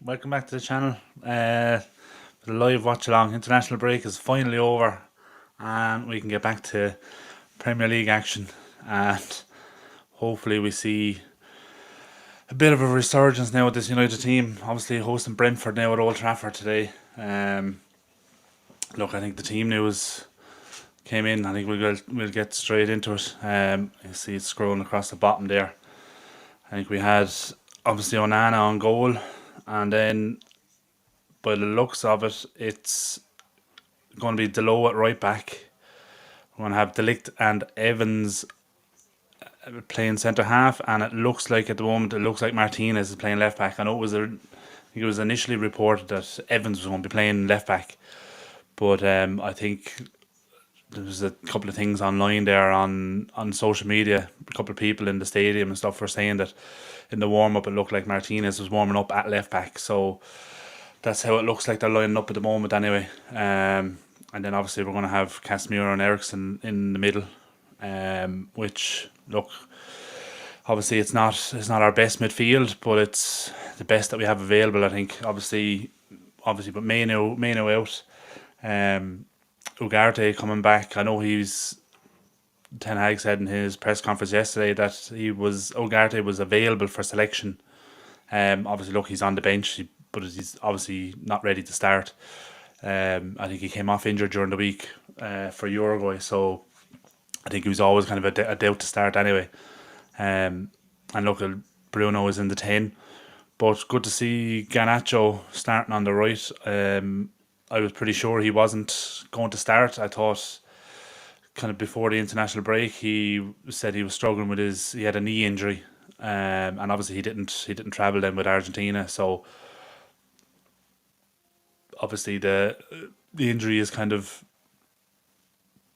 welcome back to the channel. The live watch along. International break is finally over, and we can get back to Premier League action. And hopefully, we see a bit of a resurgence now with this United team. Obviously, hosting Brentford now at Old Trafford today. Look, I think the team news came in. I think we'll get straight into it. You see it scrolling across the bottom there. I think we had obviously Onana on goal, and then by the looks of it, it's going to be Delo at right back. We're going to have Delict and Evans playing centre half, and it looks like at the moment Martinez is playing left back. I know I think it was initially reported that Evans was going to be playing left back, but I think there was a couple of things online there on social media. A couple of people in the stadium and stuff were saying that in the warm up it looked like Martinez was warming up at left back. So that's how it looks like they're lining up at the moment anyway. And then obviously we're going to have Casemiro and Eriksen in the middle, which look, obviously it's not our best midfield, but it's the best that we have available. I think obviously, but Maino out. Ugarte coming back. I know Ten Hag said in his press conference yesterday that Ugarte was available for selection. Obviously, look, he's on the bench, but he's obviously not ready to start. I think he came off injured during the week for Uruguay, so I think he was always kind of a doubt to start anyway. And look, Bruno is in the 10, but good to see Garnacho starting on the right. I was pretty sure he wasn't going to start. I thought kind of before the international break he said he was struggling with he had a knee injury, and obviously he didn't travel then with Argentina, so obviously the injury is kind of,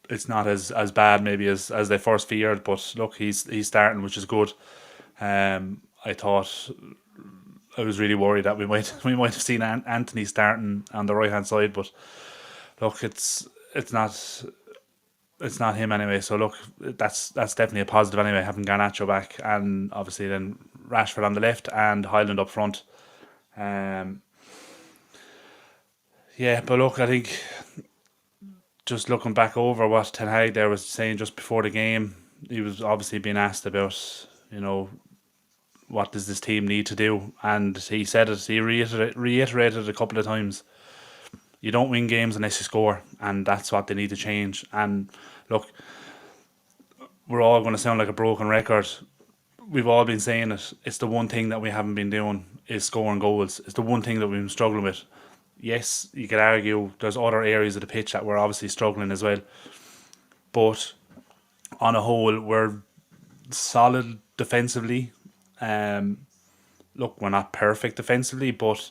it's not as bad maybe as they first feared, but look, he's starting, which is good. I thought, I was really worried that we might have seen Anthony starting on the right hand side, but look, it's not him anyway. So look, that's definitely a positive anyway, having Garnacho back, and obviously then Rashford on the left and Highland up front. Yeah, but look, I think just looking back over what Ten Hag there was saying just before the game, he was obviously being asked about, what does this team need to do, and he said it. He reiterated a couple of times. You don't win games unless you score, and that's what they need to change. And look, we're all going to sound like a broken record. We've all been saying it. It's the one thing that we haven't been doing is scoring goals. It's the one thing that we've been struggling with. Yes, you could argue there's other areas of the pitch that we're obviously struggling as well, but on a whole, we're solid defensively. Look, we're not perfect defensively, but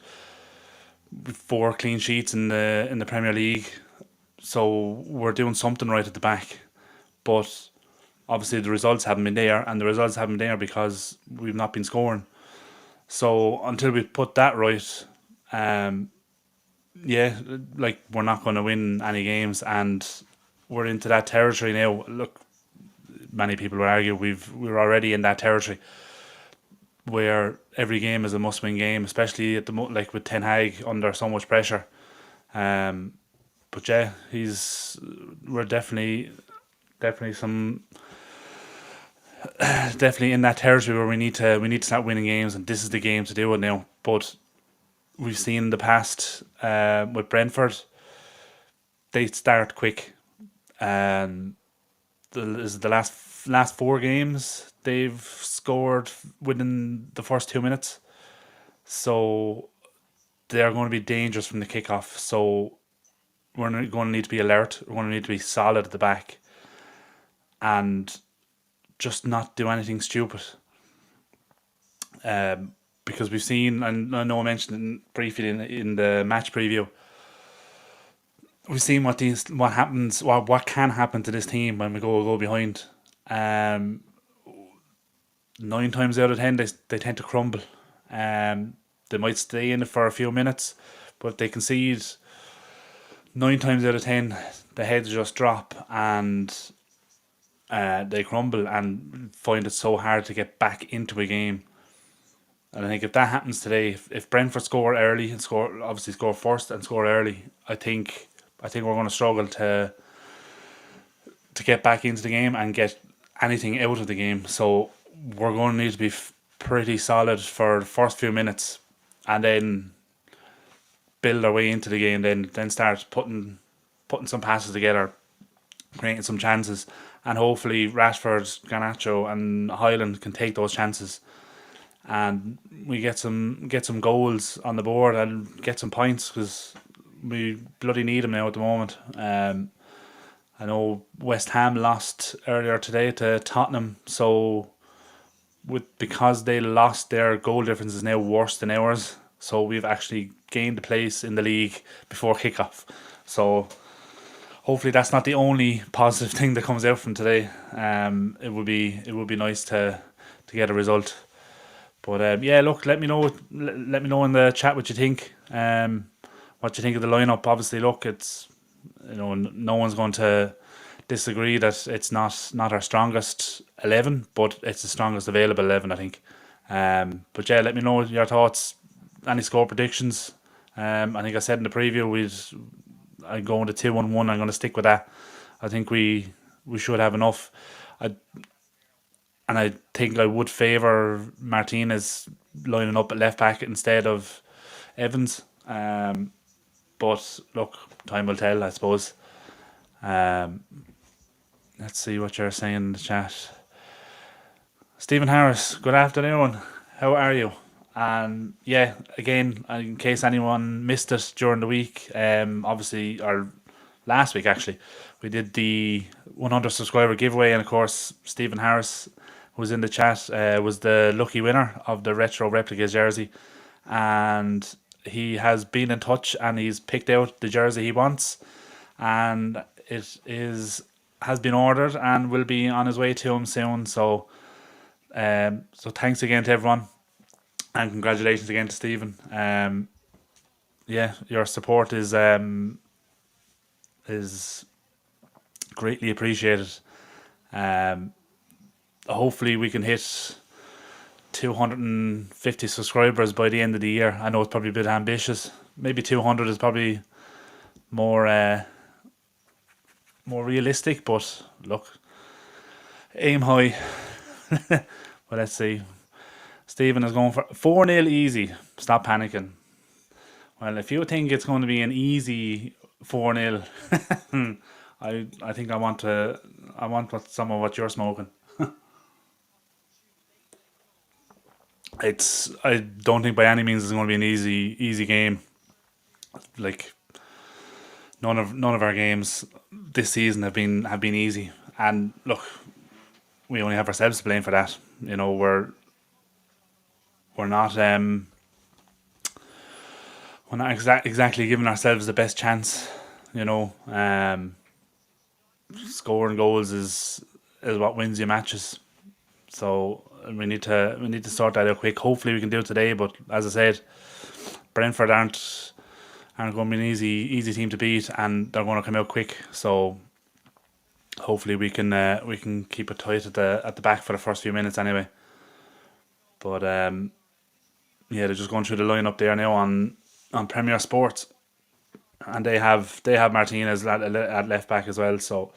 4 clean sheets in the Premier League, so we're doing something right at the back. But obviously the results haven't been there, and the results haven't been there because we've not been scoring. So until we put that right, like, we're not going to win any games, and we're into that territory now. Look, many people would argue we're already in that territory where every game is a must-win game, especially at like with Ten Hag under so much pressure. But yeah, we're definitely some definitely in that territory where we need to start winning games, and this is the game to do it now. But we've seen in the past with Brentford, they start quick. The last 4 games they've scored within the first 2 minutes, so they're going to be dangerous from the kickoff. So we're going to need to be alert. We're going to need to be solid at the back, and just not do anything stupid. Because we've seen, and I know I mentioned it briefly in the match preview, we've seen what can happen to this team when we go behind. 9 times out of 10, they tend to crumble. They might stay in it for a few minutes, but they concede 9 times out of 10. The heads just drop, and they crumble and find it so hard to get back into a game. And I think if that happens today, if Brentford score early and score first and score early, I think we're going to struggle to get back into the game and get anything out of the game. So we're going to need to be pretty solid for the first few minutes, and then build our way into the game. Then start putting some passes together, creating some chances, and hopefully Rashford, Garnacho, and Highland can take those chances, and we get some goals on the board and get some points, because we bloody need them now at the moment. I know West Ham lost earlier today to Tottenham, so because they lost, their goal difference is now worse than ours. So we've actually gained a place in the league before kickoff. So hopefully that's not the only positive thing that comes out from today. It would be nice to get a result. But yeah, look, let me know in the chat what you think. What you think of the lineup. Obviously, look, it's, no one's going to disagree that it's not our strongest 11, but it's the strongest available 11, I think. But yeah, let me know your thoughts. Any score predictions? I think I said in the preview I'm going to 2-1-1. I'm going to stick with that. I think we should have enough. I And I think I would favour Martinez lining up at left back instead of Evans. But look, time will tell, I suppose. Um, let's see what you're saying in the chat. Stephen Harris, good afternoon. How are you? And yeah, again, in case anyone missed it during the week, obviously, or last week actually, we did the 100 subscriber giveaway, and of course, Stephen Harris, who was in the chat, was the lucky winner of the retro replica jersey, and he has been in touch and he's picked out the jersey he wants, and has been ordered and will be on his way to him soon. So thanks again to everyone, and congratulations again to Stephen. Yeah, your support is greatly appreciated. Um, Hopefully we can hit 250 subscribers by the end of the year. I know it's probably a bit ambitious. Maybe 200 is probably more more realistic, but look, aim high. Well, let's see. Stephen is going for 4-0 easy. Stop panicking. Well, if you think it's going to be an easy 4-0, I think I want some of what you're smoking. I don't think by any means it's going to be an easy game. Like, none of our games this season have been easy. And look, we only have ourselves to blame for that. We're not exactly giving ourselves the best chance. Scoring goals is what wins you matches. So we need to sort that out quick. Hopefully we can do it today. But as I said, Brentford aren't going to be an easy team to beat, and they're going to come out quick. So hopefully we can keep it tight at the back for the first few minutes anyway. But yeah, they're just going through the lineup there now on Premier Sports, and they have Martinez at left back as well. So,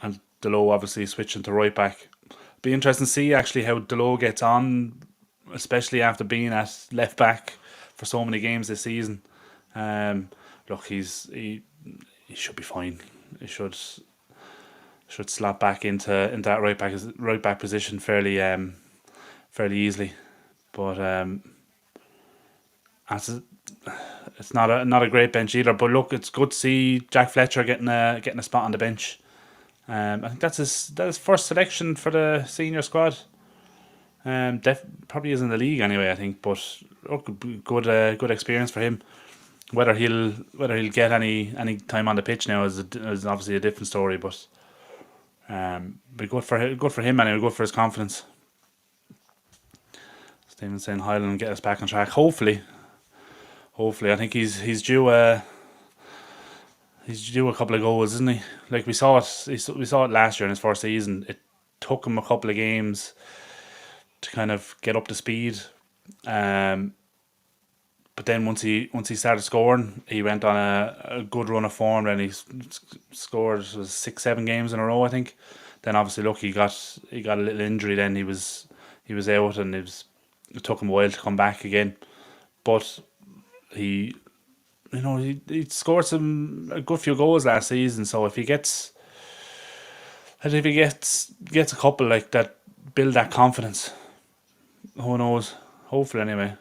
and Delo obviously switching to right back. Be interesting to see actually how Delo gets on, especially after being at left back for so many games this season. Look, he should be fine. He should slot back into that right back position fairly easily. But it's not a great bench either. But look, it's good to see Jack Fletcher getting a spot on the bench. I think that's his first selection for the senior squad. Probably is in the league anyway, I think. But look, good experience for him. Whether he'll get any time on the pitch now is obviously a different story. But be good for him anyway. Good for his confidence. Stephen saying Highland will get us back on track. Hopefully, I think he's due a couple of goals, isn't he? Like we saw it last year in his first season. It took him a couple of games to kind of get up to speed, Um, but then once he started scoring, he went on a good run of form. Then scored was 6 7 games in a row, I think. Then obviously, look, he got a little injury. Then he was out, and it took him a while to come back again. But he he scored a good few goals last season. So if he gets a couple like that, build that confidence. Who knows? Hopefully, anyway.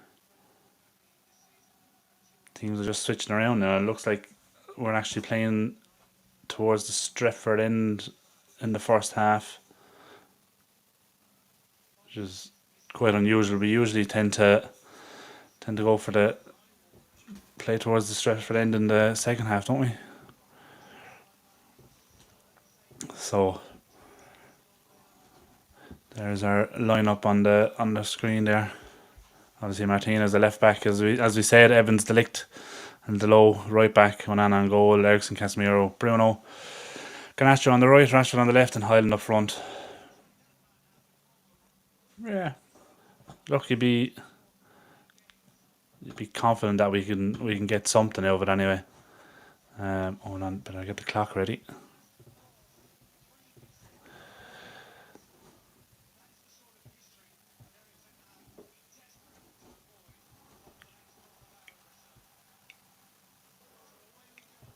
Teams are just switching around now. It looks like we're actually playing towards the Stretford end in the first half, which is quite unusual. We usually tend to go for the play towards the Stretford end in the second half, don't we? So there's our lineup on the screen there. Obviously, Martinez the left back, as we said, Evans, De Ligt, and Delo right back. Onana on goal, Ericsson, Casemiro, Bruno, Garnacho on the right, Rashford on the left, and Highland up front. Yeah, look, you'd be confident that we can get something out of it anyway. Hold on, better get the clock ready.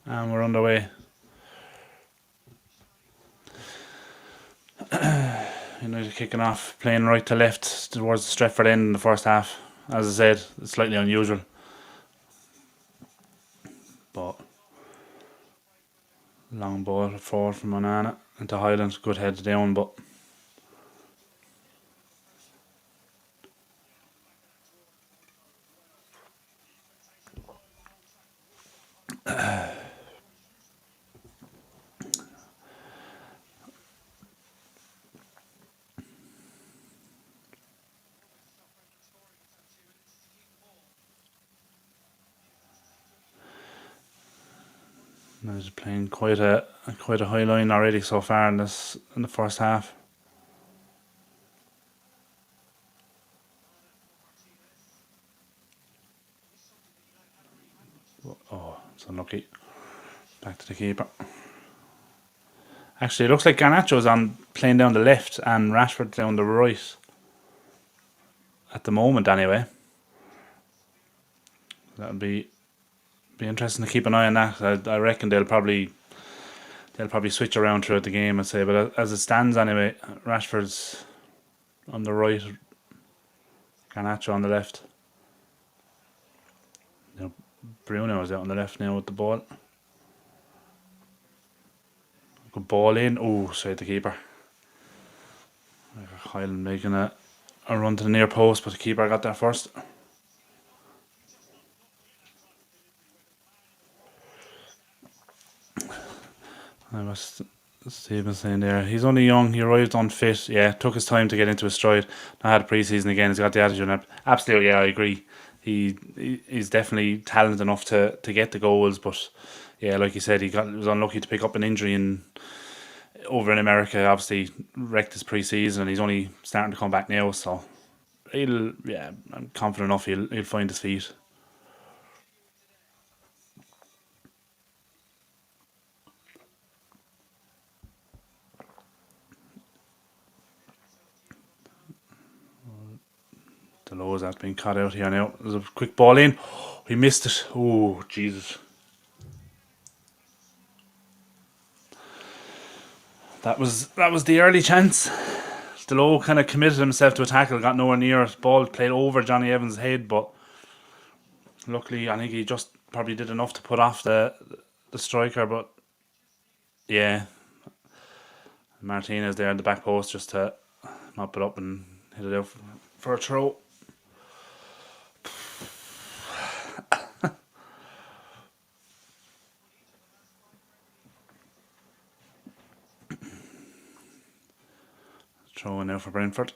And we're underway. United kicking off, playing right to left towards the Stretford end in the first half. As I said, it's slightly unusual, but long ball forward from Onana into Highland. Good head down, but United playing quite a high line already so far in the first half. Oh, it's unlucky. Back to the keeper. Actually, it looks like Garnacho's on playing down the left and Rashford down the right at the moment. Anyway, that'll be interesting to keep an eye on that. I reckon they'll probably switch around throughout the game, I'd say. But as it stands, anyway, Rashford's on the right, Garnacho on the left. Now, Bruno is out on the left now with the ball. Good ball in. Oh, straight the keeper. Highland making a run to the near post, but the keeper got there first. I was Stephen saying there. He's only young. He arrived unfit. Yeah, took his time to get into his stride. Now had a pre-season again. He's got the attitude. Absolutely, yeah, I agree. He's definitely talented enough to get the goals, but yeah, like you said, was unlucky to pick up an injury over in America. Obviously, wrecked his pre-season, and he's only starting to come back now. So I'm confident enough he'll find his feet. The lows that's been cut out here now. There's a quick ball in. He missed it. Oh, Jesus. That was the early chance. Stelo kind of committed himself to a tackle, got nowhere near it. Ball played over Johnny Evans' head, but luckily I think he just probably did enough to put off the striker. But yeah, Martinez there in the back post just to mop it up and hit it out for a throw. Throw in now for Brentford.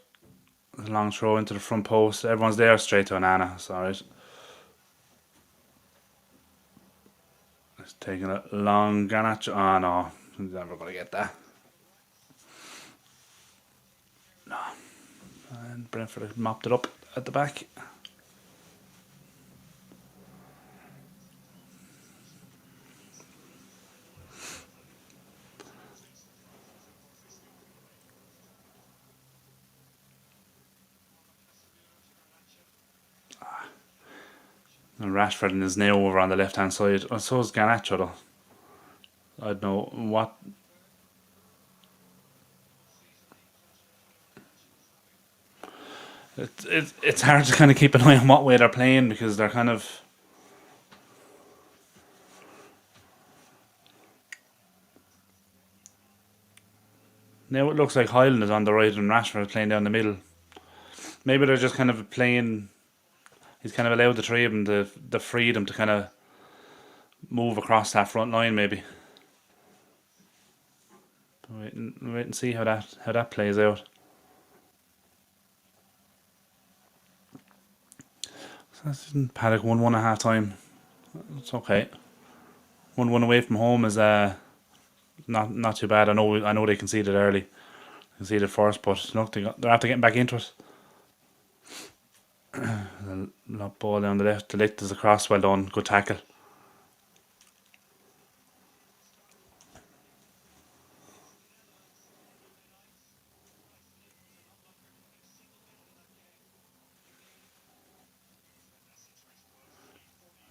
A long throw into the front post. Everyone's there, straight to Onana. It's alright. It's taking a long Garnacho. Oh no, he's never going to get that. No. And Brentford have mopped it up at the back. And Rashford is now over on the left hand side. And so is Garnacho though. I don't know what. It's hard to kind of keep an eye on what way they're playing because they're kind of. Now it looks like Highland is on the right and Rashford is playing down the middle. Maybe they're just kind of playing. He's kind of allowed the three of them the freedom to kind of move across that front line, maybe. Wait and see how that plays out. So that's Paddock 1-1 at half time. It's okay. 1-1 away from home is not too bad. I know they conceded early, conceded first, but look, they're after getting back into it. The ball down the left. The lift is across. Well done. Good tackle. It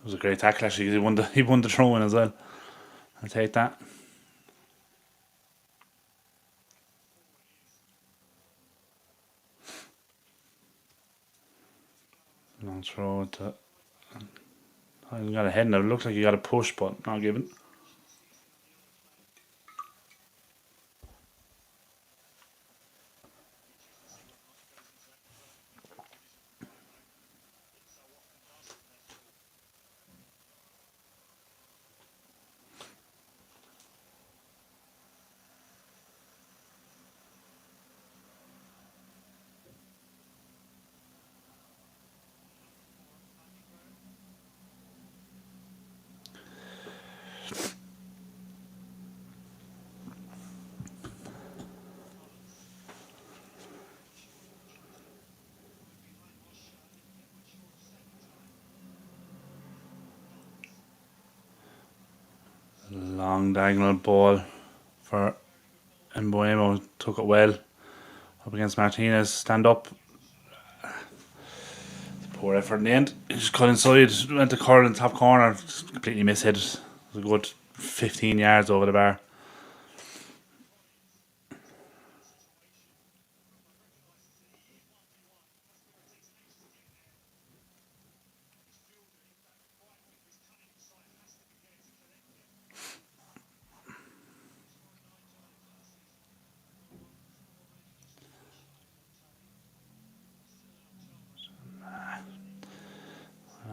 was a great tackle actually. 'Cause he won the throw in as well. I'll take that. Long throw to. I got a head now. It looks like you got a push, but not given. Long diagonal ball for Mbuemo. Took it well. Up against Martinez. Stand up. Poor effort in the end. He just cut inside. Went to curl in the top corner. Just completely mishit it. It was a good 15 yards over the bar.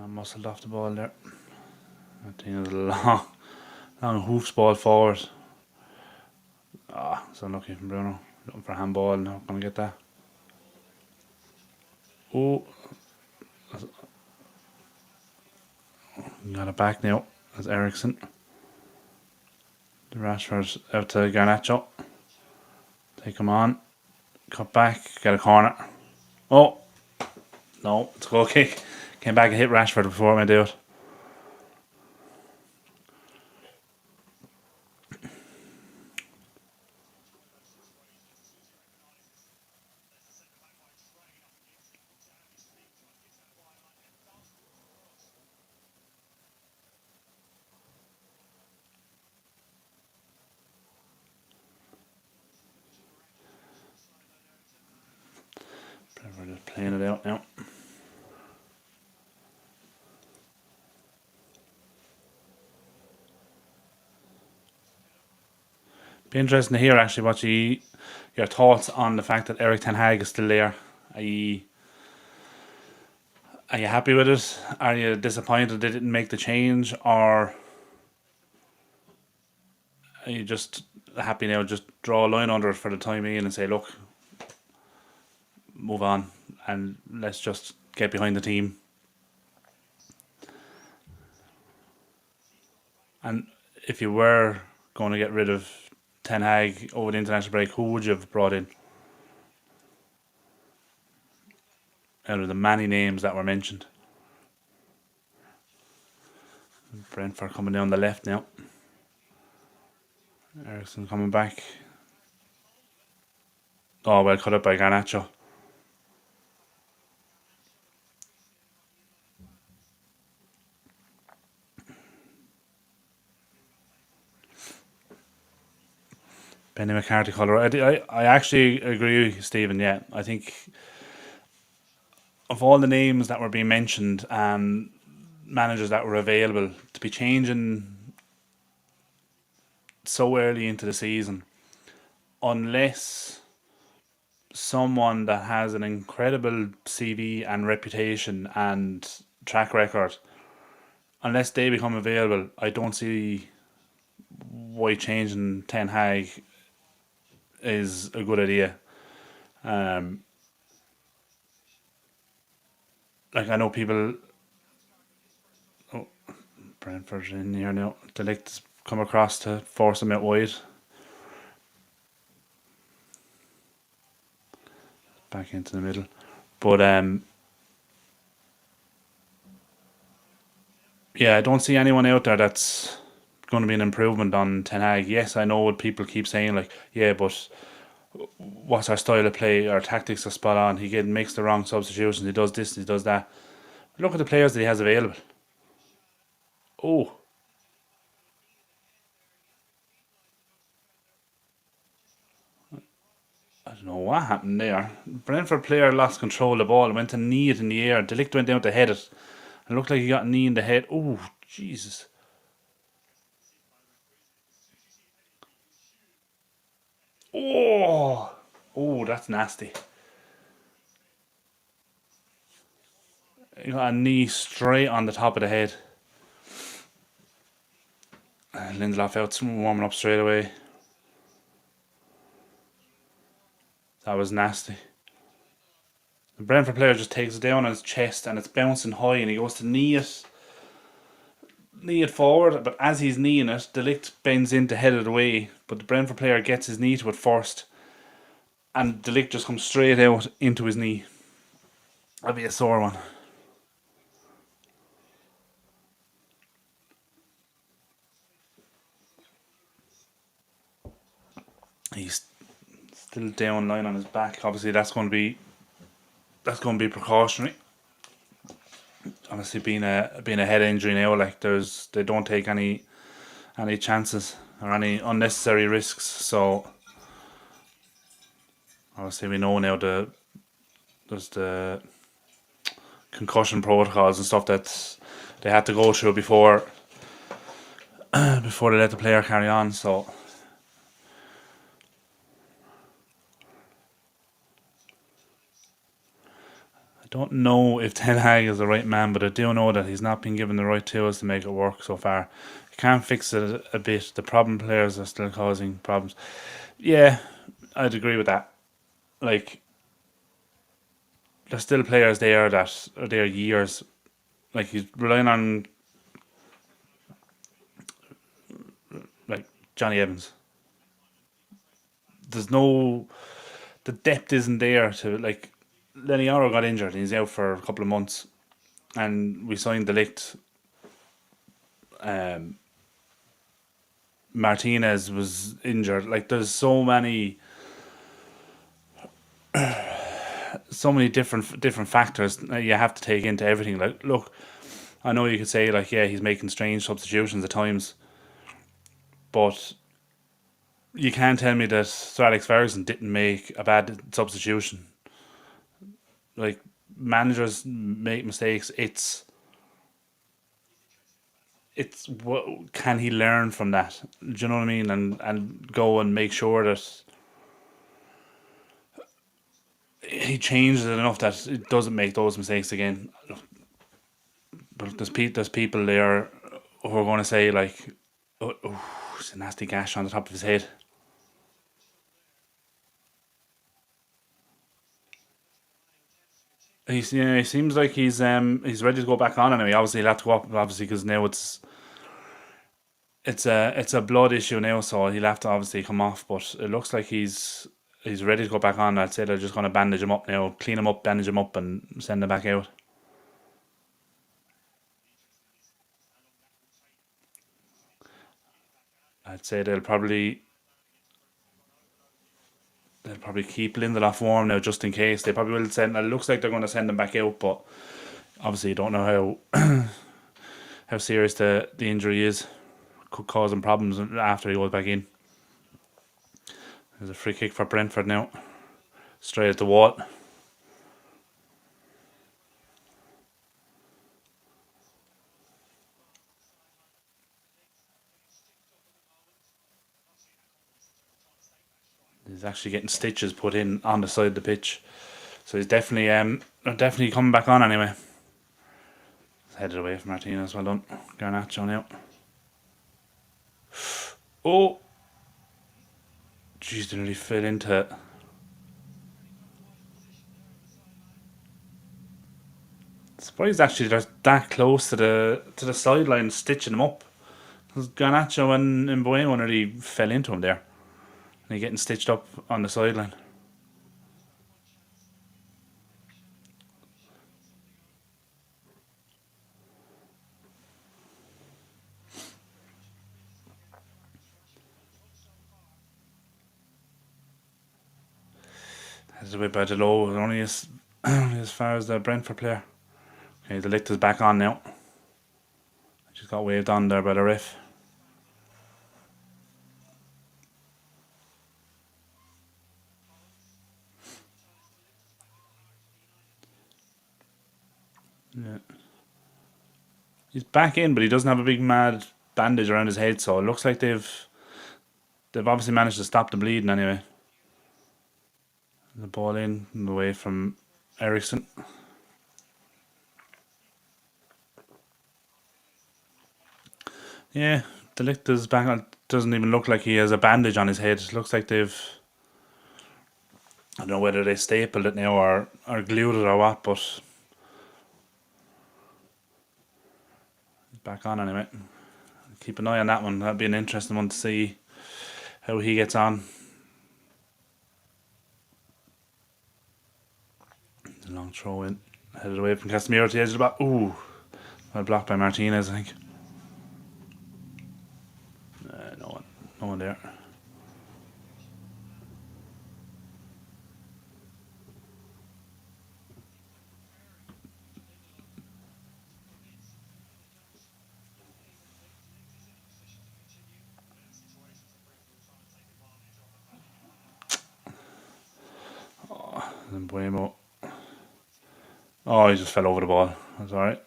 Muscled off the ball there. I think it was a long hoofs ball forward. It's unlucky from Bruno. Looking for a handball, not going to get that. Oh, got it back now. That's Ericsson. The Rashford out to Garnacho. Take him on. Cut back, get a corner. Oh, no, it's a goal kick. Came back and hit Rashford before it went out. Brentford just playing it out now. Be interesting to hear actually what your thoughts on the fact that Eric Ten Hag is still there. Are you happy with it? Are you disappointed they didn't make the change, or are you just happy now? Just draw a line under it for the time being and say, look, move on, and let's just get behind the team. And if you were going to get rid of Ten Hag over the international break, who would you have brought in out of the many names that were mentioned? Brentford coming down the left now. Ericsson coming back. Oh, well cut up by Garnacho. Benny McCarthy colour. I actually agree with you, Stephen. Yeah, I think of all the names that were being mentioned and managers that were available to be changing so early into the season, unless someone that has an incredible CV and reputation and track record, unless they become available, I don't see why changing Ten Hag is a good idea. Um, like I know people, oh, Brentford in here now. They like to come across to force them out wide, back into the middle. But yeah, I don't see anyone out there that's going to be an improvement on Ten Hag. Yes, I know what people keep saying, like, yeah, but what's our style of play? Our tactics are spot on. Makes the wrong substitutions. He does this, he does that. Look at the players that he has available. Oh, I don't know what happened there. Brentford player lost control of the ball and went to knee it in the air. Delict went down to head it. It looked like he got a knee in the head. Oh, Jesus. Oh, oh, that's nasty. He got a knee straight on the top of the head. Lindelof out warming up straight away. That was nasty. The Brentford player just takes it down on his chest and it's bouncing high and he goes to knee it forward, but as he's kneeing it, Delict bends in to head it away, but the Brentford player gets his knee to it first and Delict just comes straight out into his knee. That'd be a sore one. He's still down lying on his back. Obviously that's going to be precautionary. Honestly, being a head injury now, like they don't take any chances or any unnecessary risks. So obviously we know now there's the concussion protocols and stuff that they had to go through before they let the player carry on. So I don't know if Ten Hag is the right man, but I do know that he's not been given the right tools to make it work so far. He can't fix it a bit. The problem players are still causing problems. Yeah, I'd agree with that. Like, there's still players there that are there years. Like, he's relying on, like, Johnny Evans. There's no. The depth isn't there to, like, Leniaro got injured and he's out for a couple of months. And we signed Delict. Um, Martinez was injured. Like, there's so many different factors that you have to take into everything. Like, look, I know you could say like, yeah, he's making strange substitutions at times, but you can't tell me that Sir Alex Ferguson didn't make a bad substitution. Like, managers make mistakes. It's what can he learn from that? Do you know what I mean? And go and make sure that he changes it enough that it doesn't make those mistakes again. But there's people there who are going to say like, oh, it's a nasty gash on the top of his head. He seems like he's ready to go back on anyway. Obviously, he'll have to go up obviously because now it's a blood issue now, so he'll have to obviously come off. But it looks like he's ready to go back on. I'd say they're just going to bandage him up now, clean him up, bandage him up, and send him back out. I'd say they'll probably keep Lindelof warm now just in case. They probably will send. It looks like they're going to send him back out, but obviously you don't know how serious the injury is. Could cause him problems after he goes back in. There's a free kick for Brentford now. Straight at the wall. He's actually getting stitches put in on the side of the pitch. So he's definitely coming back on anyway. He's headed away from Martinez. Well done. Garnacho now. Oh! Jeez, didn't really fit into it. Surprised actually they're that close to the sideline stitching him up. Because Garnacho and Mbuemo nearly fell into him there. And he getting stitched up on the sideline. Headed away by the low, only as far as the Brentford player. Okay, the lift is back on now. Just got waved on there by the ref. Yeah. He's back in, but he doesn't have a big mad bandage around his head, so it looks like they've obviously managed to stop the bleeding anyway. The ball in and away from Ericsson. Yeah, the lift is back on. Doesn't even look like he has a bandage on his head. It looks like they've, I don't know whether they stapled it now or glued it or what, but he's back on anyway. Keep an eye on that one. That'd be an interesting one to see how he gets on. A long throw in, headed away from Casemiro to the edge of the box. Ooh, well blocked by Martinez, I think. No one there. And Buemo. Oh, he just fell over the ball. That's alright.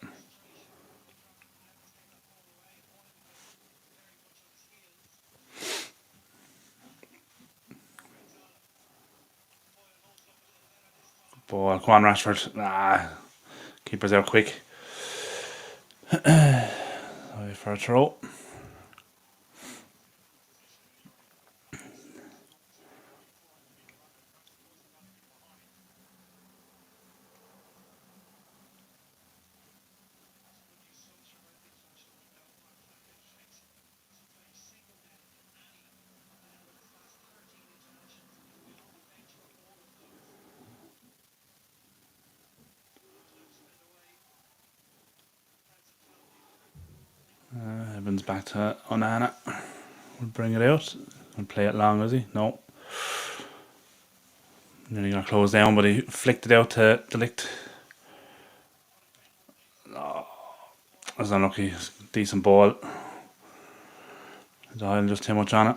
Ball. Come on, Rashford. Keeper's out quick. Sorry for a throw. Evans back to Onana. We'll bring it out and play it long, is he? No. Nearly got closed down, but he flicked it out to De Ligt. Oh, that's unlucky. Decent ball. Doyle just too much on it.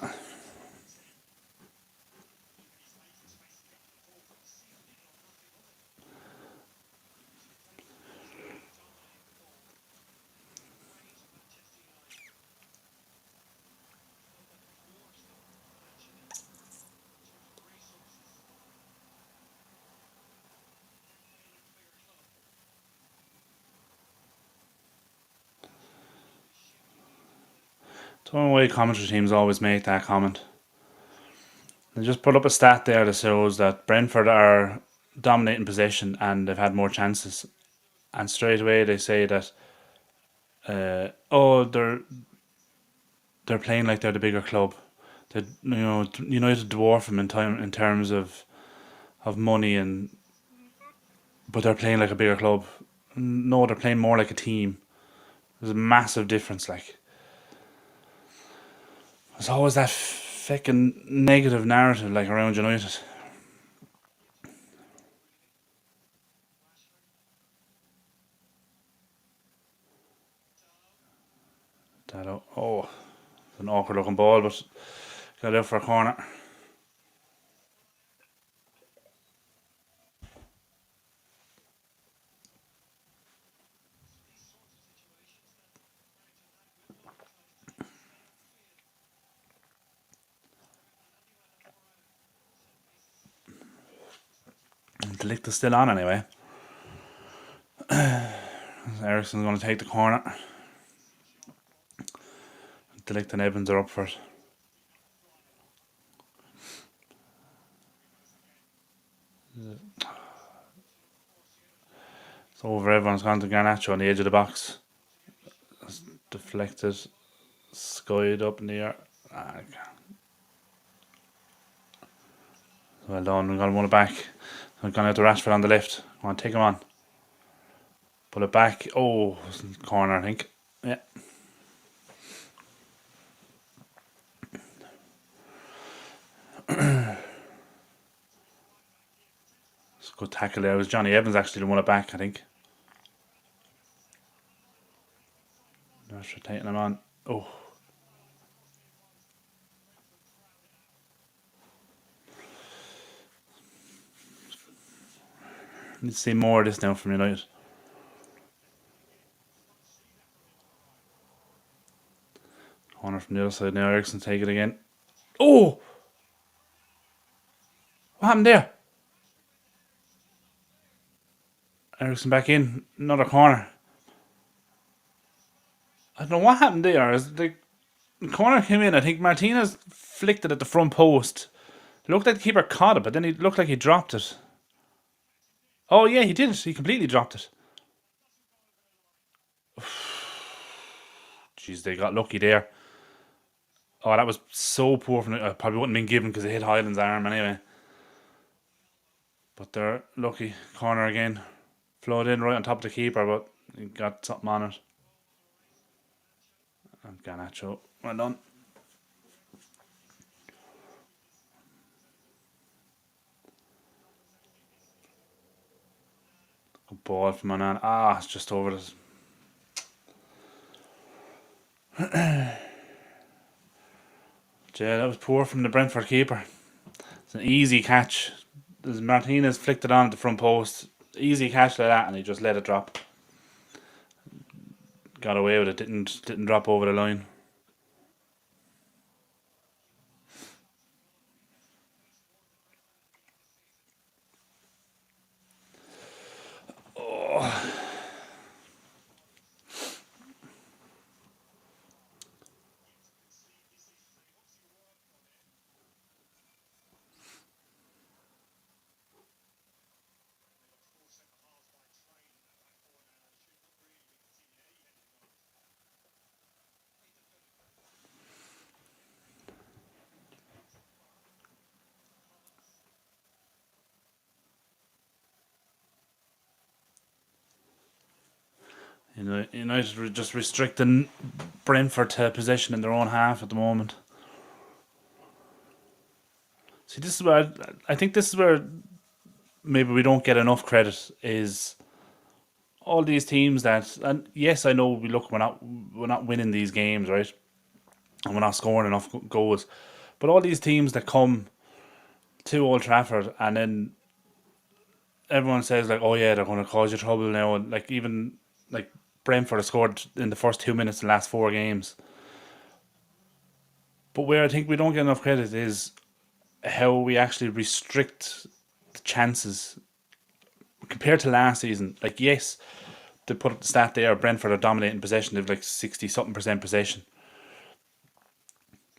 Don't know why commentary teams always make that comment. They just put up a stat there that shows that Brentford are dominating possession and they've had more chances. And straight away they say that, they're playing like they're the bigger club. That United dwarf them in terms of money but they're playing like a bigger club. No, they're playing more like a team. There's a massive difference. Like there's always that fucking negative narrative like around United. That, oh, it's an awkward looking ball, but got out for a corner. De Ligt is still on anyway. Eriksen's going to take the corner. De Ligt and Evans are up for it. It's over. Everyone's gone to Garnacho on the edge of the box. It's deflected. Skied up in the air. Well done. We've got to run it back. We've gone out to Rashford on the left. Come on, take him on. Pull it back. Oh, corner, I think. Yeah. It's a good tackle there. It was Johnny Evans actually to run it back, I think. Rashford taking him on. Oh. Need to see more of this now from United. Corner from the other side now. Eriksen take it again. Oh! What happened there? Eriksen back in. Another corner. I don't know what happened there. As the corner came in, I think Martinez flicked it at the front post. It looked like the keeper caught it, but then it looked like he dropped it. Oh yeah, he did. He completely dropped it. Jeez, they got lucky there. Oh, that was so poor from it. Probably wouldn't have been given because it hit Highland's arm anyway. But they're lucky. Corner again. Flowed in right on top of the keeper, but he got something on it. And Garnacho. Well done. Good ball from Onan. Ah, it's just over this. Yeah, that was poor from the Brentford keeper. It's an easy catch. Martinez flicked it on at the front post. Easy catch like that, and he just let it drop. Got away with it. Didn't drop over the line. United are just restricting Brentford to possession in their own half at the moment. See, this is where I think this is where maybe we don't get enough credit is all these teams that, and yes, I know we're not winning these games, right, and we're not scoring enough goals, but all these teams that come to Old Trafford and then everyone says like, oh yeah, they're going to cause you trouble now, and like even like Brentford have scored in the first 2 minutes of the last 4 games. But where I think we don't get enough credit is how we actually restrict the chances compared to last season. Like, yes, they put up the stat there, Brentford are dominating possession, they've like 60 something percent possession.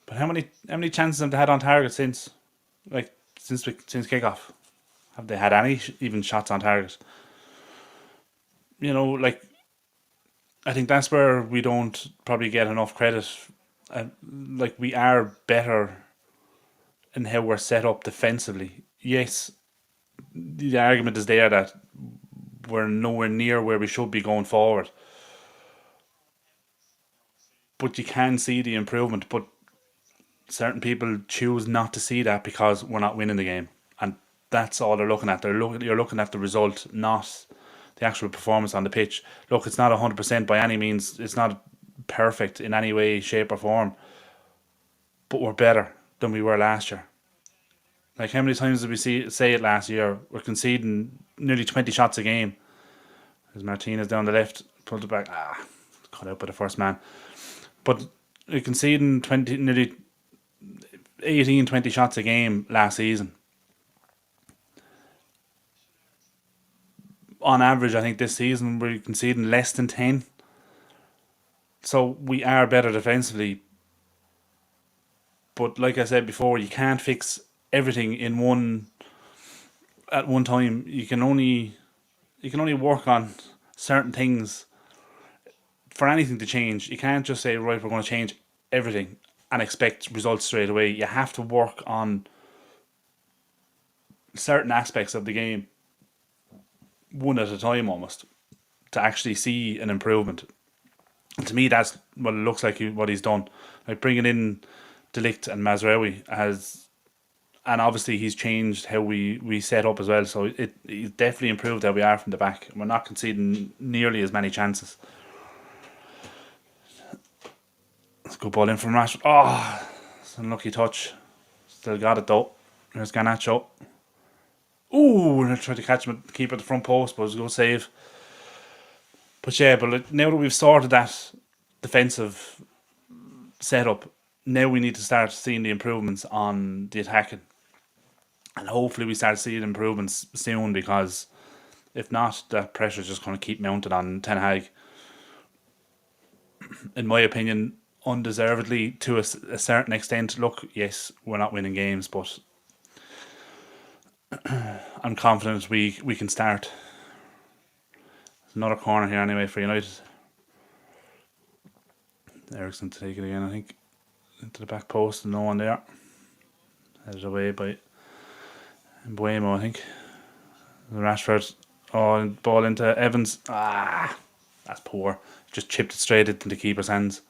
But how many chances have they had on target since kickoff? Have they had any even shots on target? Like, I think that's where we don't probably get enough credit. Like, we are better in how we're set up defensively. Yes, the argument is there that we're nowhere near where we should be going forward. But you can see the improvement. But certain people choose not to see that because we're not winning the game. And that's all they're looking at. You're looking at the result, not the actual performance on the pitch. Look, it's not 100% by any means. It's not perfect in any way, shape or form. But we're better than we were last year. Like, how many times did we say it last year? We're conceding nearly 20 shots a game. There's Martinez down the left, pulled it back. Cut out by the first man. But we're conceding nearly 18, 20 shots a game last season. on average, I think this season we're conceding less than 10. So we are better defensively. But like I said before, you can't fix everything in one at one time. You can only work on certain things for anything to change. You can't just say, right, we're going to change everything and expect results straight away. You have to work on certain aspects of the game one at a time almost to actually see an improvement. And to me, that's what it looks like what he's done. Like bringing in Delict and Mazraoui has, and obviously he's changed how we set up as well. So he's definitely improved how we are from the back. We're not conceding nearly as many chances. Let's go ball in from Rashford. Oh, it's an unlucky touch. Still got it though. There's Garnacho. Ooh, and I tried to catch him, keep at the front post, but it was a good save. But yeah, but now that we've sorted that defensive setup, now we need to start seeing the improvements on the attacking. And hopefully we start seeing improvements soon, because if not, that pressure is just going to keep mounting on Ten Hag. In my opinion, undeservedly to a certain extent. Look, yes, we're not winning games, but I'm confident we can start. There's another corner here anyway for United. Ericsson to take it again, I think. Into the back post and no one there. Headed away by Buemo, I think. Rashford. Oh, ball into Evans. Ah, that's poor. Just chipped it straight into the keeper's hands.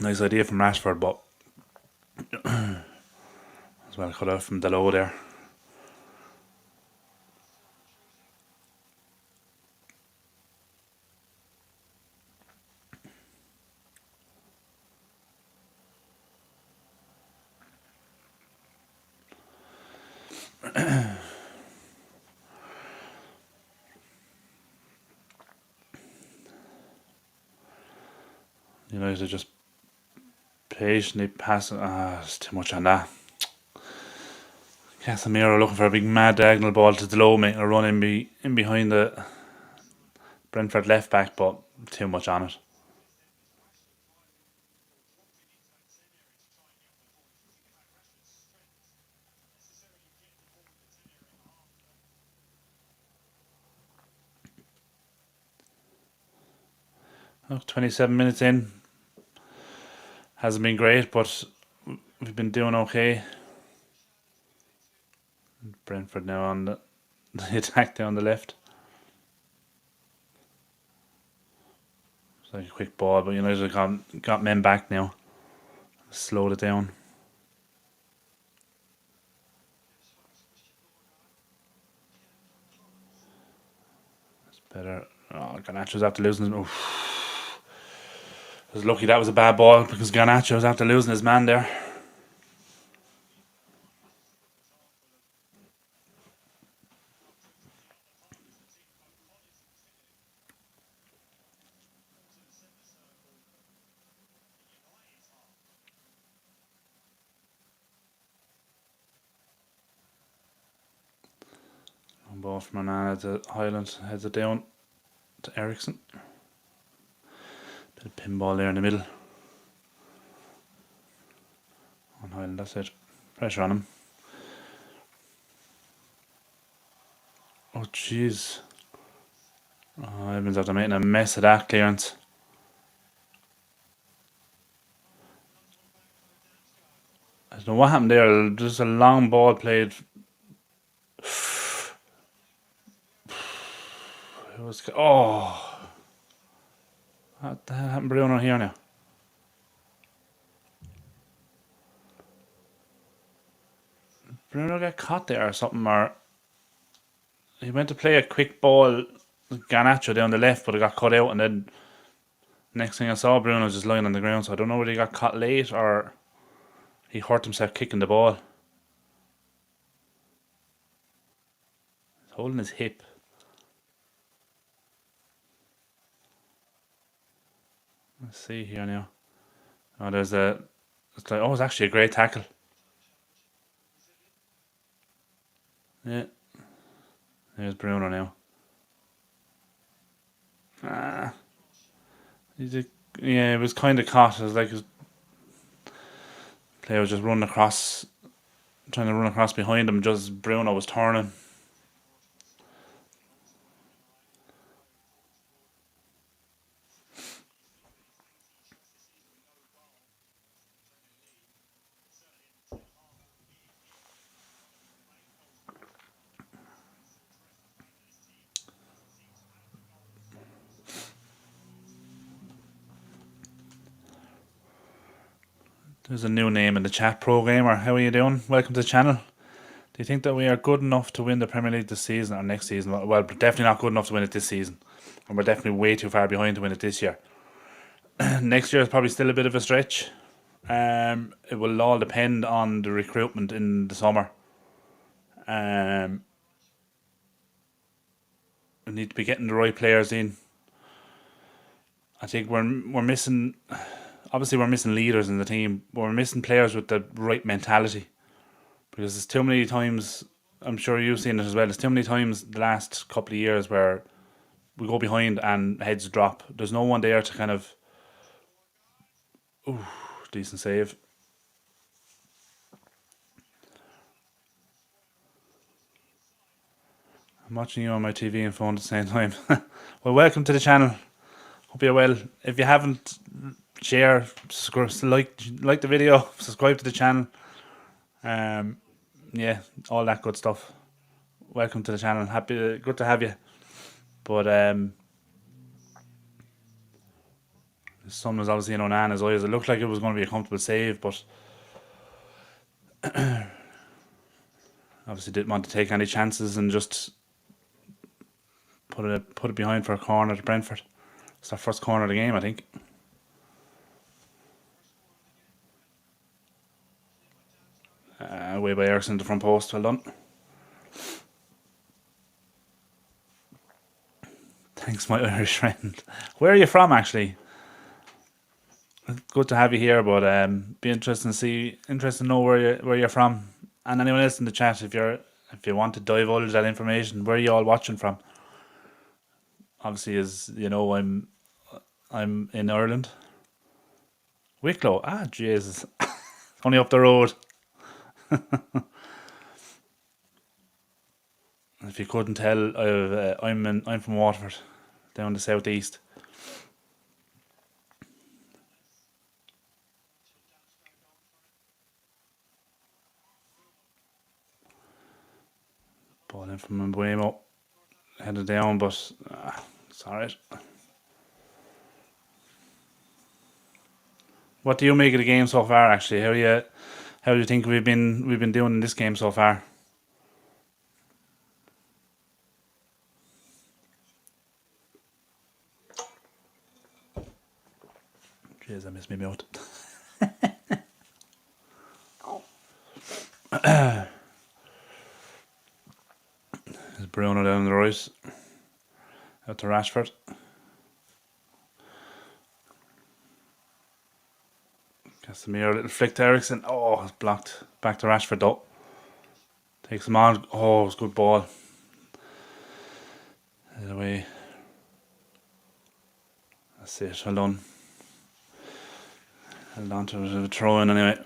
Nice idea from Rashford, but as well cut out from Delo there. United just patiently passing. It's too much on that. Casemiro looking for a big mad diagonal ball to Delo, making a run in behind the Brentford left back, but too much on it. Oh, 27 minutes in. Hasn't been great, but we've been doing okay. Brentford now on the attack down the left. It's like a quick ball, but United got men back now. Slowed it down. It's better. Oh, Garnacho's after losing it. Oof. I was lucky that was a bad ball, because Garnacho's after losing his man there. Ball from Onana to Highland, heads it down to Ericsson. Bit of pinball there in the middle. On Highland, that's it. Pressure on him. Oh jeez. Oh, Evans after making a mess of that clearance. I don't know what happened there. Just a long ball played. It was. Oh. What the hell happened to Bruno here now? Bruno got caught there or something, or he went to play a quick ball, Garnacho down the left, but it got cut out, and then next thing I saw, Bruno was just lying on the ground. So I don't know whether he got caught late or he hurt himself kicking the ball. He's holding his hip. Let's see here now. Oh, there's a. It's like, oh, it's actually a great tackle. Yeah, there's Bruno now. Ah, he did, yeah, it was kind of caught. It was like his player was just running across, trying to run across behind him. Just Bruno was turning. There's a new name in the chat, programmer. How are you doing? Welcome to the channel. Do you think that we are good enough to win the Premier League this season or next season? Well, definitely not good enough to win it this season. And we're definitely way too far behind to win it this year. Next year is probably still a bit of a stretch. It will all depend on the recruitment in the summer. Um, we need to be getting the right players in. I think we're missing. Obviously, we're missing leaders in the team, but we're missing players with the right mentality. Because there's too many times. I'm sure you've seen it as well. There's too many times the last couple of years where we go behind and heads drop. There's no one there to kind of. Ooh, decent save. I'm watching you on my TV and phone at the same time. Well, welcome to the channel. Hope you're well. If you haven't, share, subscribe, like the video, subscribe to the channel. Yeah, all that good stuff. Welcome to the channel. Good to have you. But the sun was obviously in Onana's eyes. It looked like it was going to be a comfortable save, but obviously didn't want to take any chances and just put it behind for a corner to Brentford. It's our first corner of the game, I think. Away by Ericsson to the front post. Well done. Thanks, my Irish friend. Where are you from, actually? Good to have you here, but be interesting to know where you're from, and anyone else in the chat if you want to divulge that information. Where are you all watching from? Obviously, as you know, I'm in Ireland. Wicklow. Ah, Jesus, only up the road. If you couldn't tell, I'm from Waterford, down the southeast. Ball in from Mbuemo, headed down, but it's all right. What do you make of the game so far? Actually, how do you think we've been doing in this game so far? Jeez, I missed me mute. There's Bruno down the right. Out to Rashford. Casemiro, little flick to Ericsson. Oh, it's blocked. Back to Rashford though. Takes him on. Oh, it's a good ball. Head away. That's it. Well done. Held on to a throw in anyway.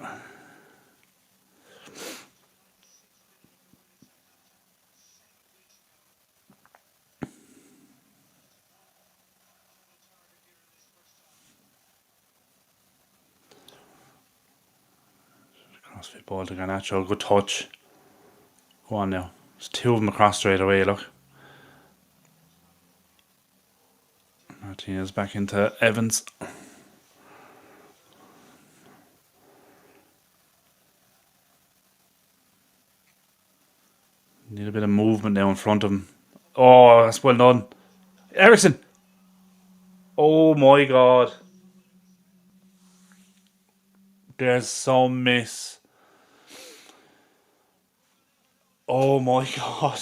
Crossfit ball to Garnacho. Good touch. Go on now. There's two of them across straight away, look. Martinez back into Evans. Need a bit of movement now in front of him. Oh, that's well done. Ericsson! Oh my god. There's some miss. Oh my god.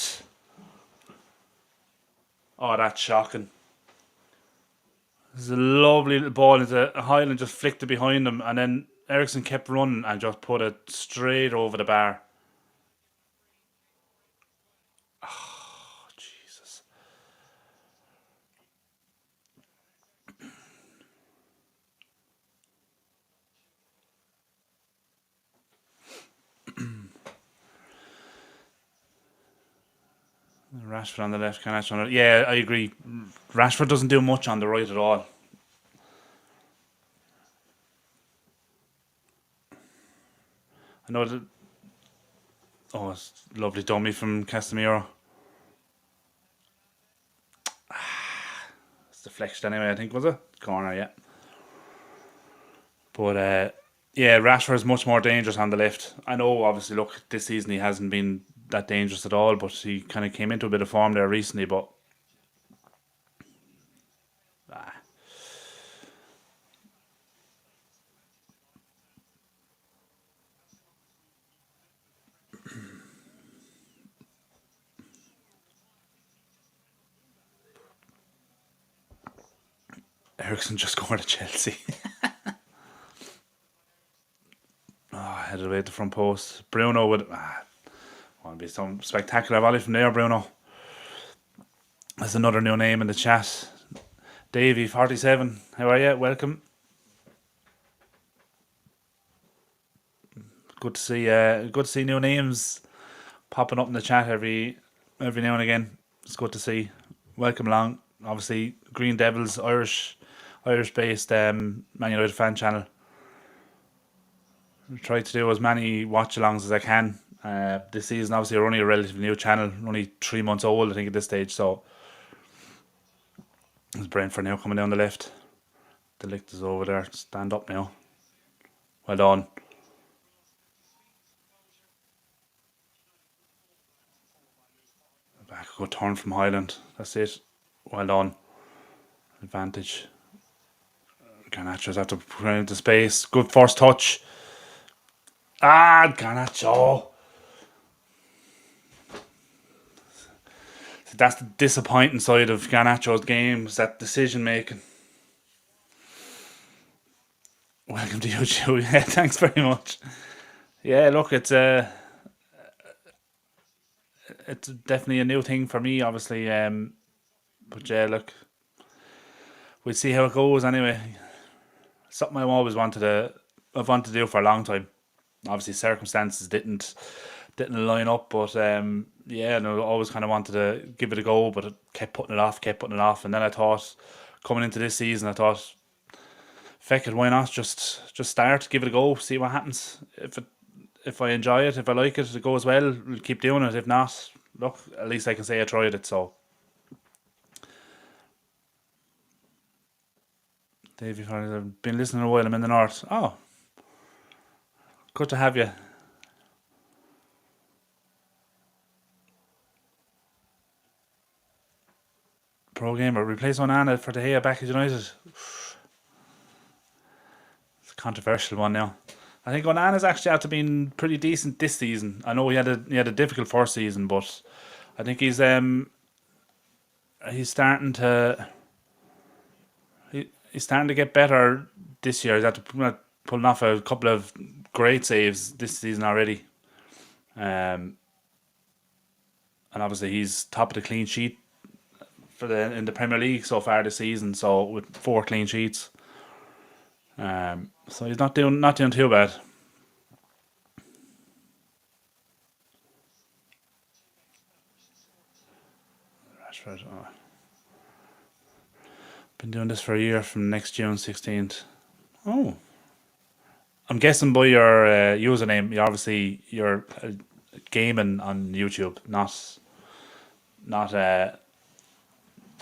Oh, that's shocking. There's a lovely little ball into Highland, just flicked it behind him, and then Ericsson kept running and just put it straight over the bar. Rashford on the left, Garnacho on the... Yeah, I agree. Rashford doesn't do much on the right at all. I know that... Oh, it's lovely dummy from Casemiro. It's deflection anyway, I think, was it? Corner, yeah. But yeah, Rashford is much more dangerous on the left. I know, obviously, look, this season he hasn't been that dangerous at all, but he kind of came into a bit of form there recently. But ah, Ericsson just scored at Chelsea. Headed away at the front post. Bruno would want to be some spectacular volley from there. Bruno. There's another new name in the chat. Davey 47. How are you? Welcome. Good to see. Good to see new names popping up in the chat every now and again. It's good to see. Welcome along. Obviously, Green Devils, Irish based Man United fan channel. Try to do as many watch alongs as I can. This season, obviously, we're only a relatively new channel, only 3 months old, I think, at this stage. So, there's Brentford now coming down the left. The lift is over there. Stand up now. Well done. Back a good turn from Highland. That's it. Well done. Advantage. Garnacho's after putting into space. Good first touch. Garnacho. That's the disappointing side of Garnacho's game, is that decision making. Welcome to YouTube. Yeah, thanks very much. Yeah, look, it's definitely a new thing for me, obviously. But yeah, look, we'll see how it goes anyway. Something I've wanted to do for a long time. Obviously, circumstances didn't line up, but yeah, no, I always kind of wanted to give it a go, but it kept putting it off, and then I thought, coming into this season, I thought, feck it, why not just start, give it a go, see what happens. If I enjoy it, if I like it, it goes well, we'll keep doing it. If not, look, at least I can say I tried it. So, Davey, I've been listening a while. I'm in the north. Oh, good to have you. Pro gamer, replace Onana for De Gea back at United. It's a controversial one now. I think Onana's actually out to been pretty decent this season. I know he had a difficult first season, but I think he's starting to he's starting to get better this year. He's had to pulling off a couple of great saves this season already. And obviously he's top of the clean sheet in the Premier League so far this season. So with 4 clean sheets, so he's not doing too bad. Rashford, been doing this for a year from next June 16th. Oh, I'm guessing by your username, you're gaming on YouTube, not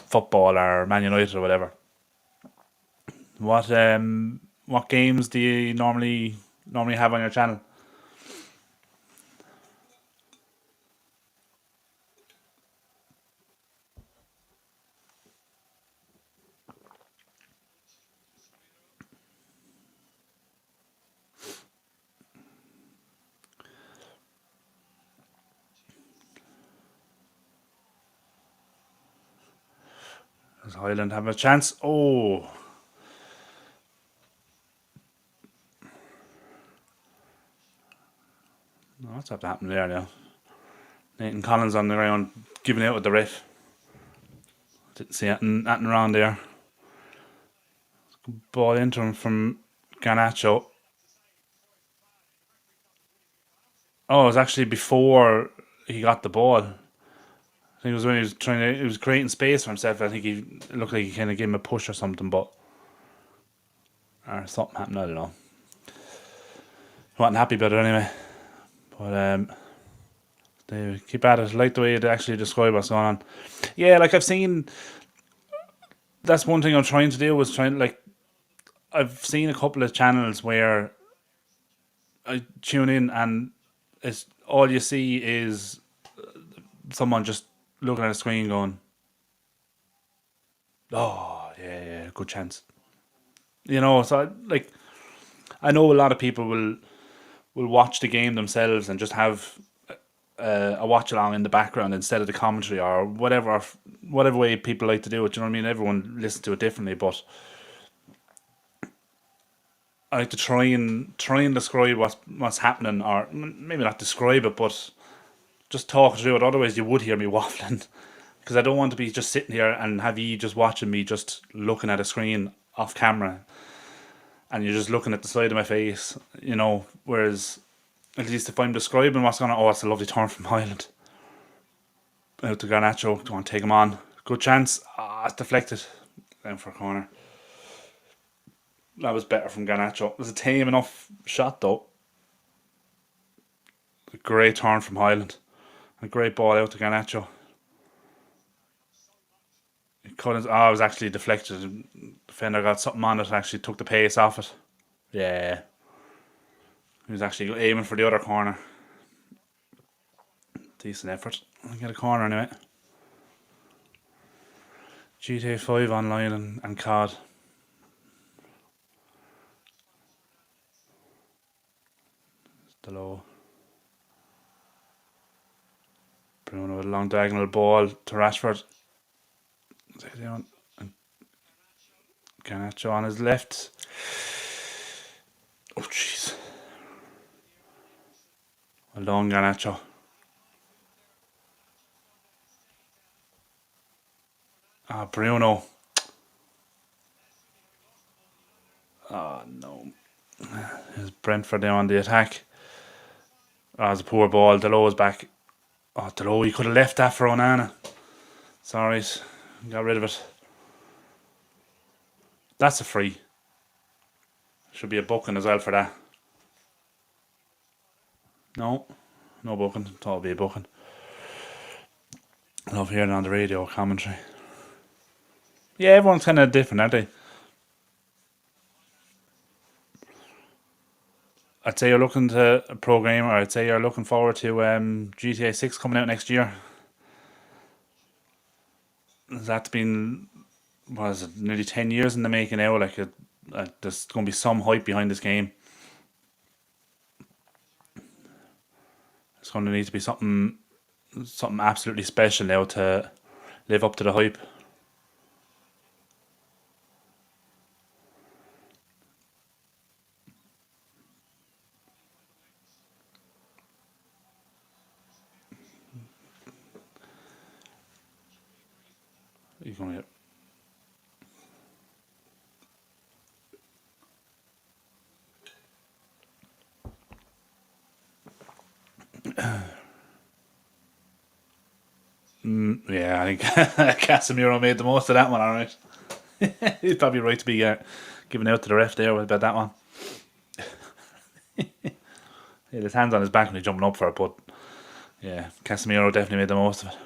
football or Man United or whatever. What games do you normally have on your channel? Does Highland have a chance? Oh, no, what's happening there now? Nathan Collins on the ground, giving out with the ref. Didn't see anything around there. Ball into him from Garnacho. Oh, it was actually before he got the ball. think it was when he was creating space for himself. I think it looked like he kind of gave him a push or something, but or something happened. I don't know. He wasn't happy about it anyway. But they keep at it. I like the way they actually describe what's going on. Yeah, like I've seen. That's one thing I'm trying to do was trying like I've seen a couple of channels where I tune in and it's all you see is someone just looking at a screen going, "Oh yeah, yeah, good chance." So like I know a lot of people will watch the game themselves and just have a watch along in the background instead of the commentary or whatever way people like to do it. You know what I mean? Everyone listens to it differently, but I like to try and describe what's happening, or maybe not describe it, but just talk through it. Otherwise, you would hear me waffling because I don't want to be just sitting here and have you just watching me just looking at a screen off camera, and you're just looking at the side of my face. Whereas at least if I'm describing what's going on, oh, it's a lovely turn from Highland out to Garnacho. Do you want to take him on? Good chance. It's deflected down for a corner. That was better from Garnacho. It was a tame enough shot though. A great turn from Highland. A great ball out to Garnacho. It was actually deflected. Defender got something on it, actually took the pace off it. Yeah. He was actually aiming for the other corner. Decent effort. I get a corner anyway. GTA 5 online and COD. The low. Bruno with a long diagonal ball to Rashford. And Garnacho on his left. Oh jeez. Well done, Garnacho. Bruno. Oh no. There's Brentford now on the attack. It's a poor ball. Delo is back. Oh, Delo, you could have left that for Onana. Sorry, got rid of it. That's a free. Should be a booking as well for that. No booking. Thought it'd be a booking. I love hearing it on the radio commentary. Yeah, everyone's kind of different, aren't they? I'd say you're looking to a pro gamer. I'd say you're looking forward to GTA 6 coming out next year. That's been, what is it, nearly 10 years in the making now. There's going to be some hype behind this game. It's going to need to be something absolutely special now to live up to the hype. You're going to yeah, I think Casemiro made the most of that one, alright. He's probably right to be giving out to the ref there about that one. He had his hands on his back when he's jumping up for it, but yeah, Casemiro definitely made the most of it.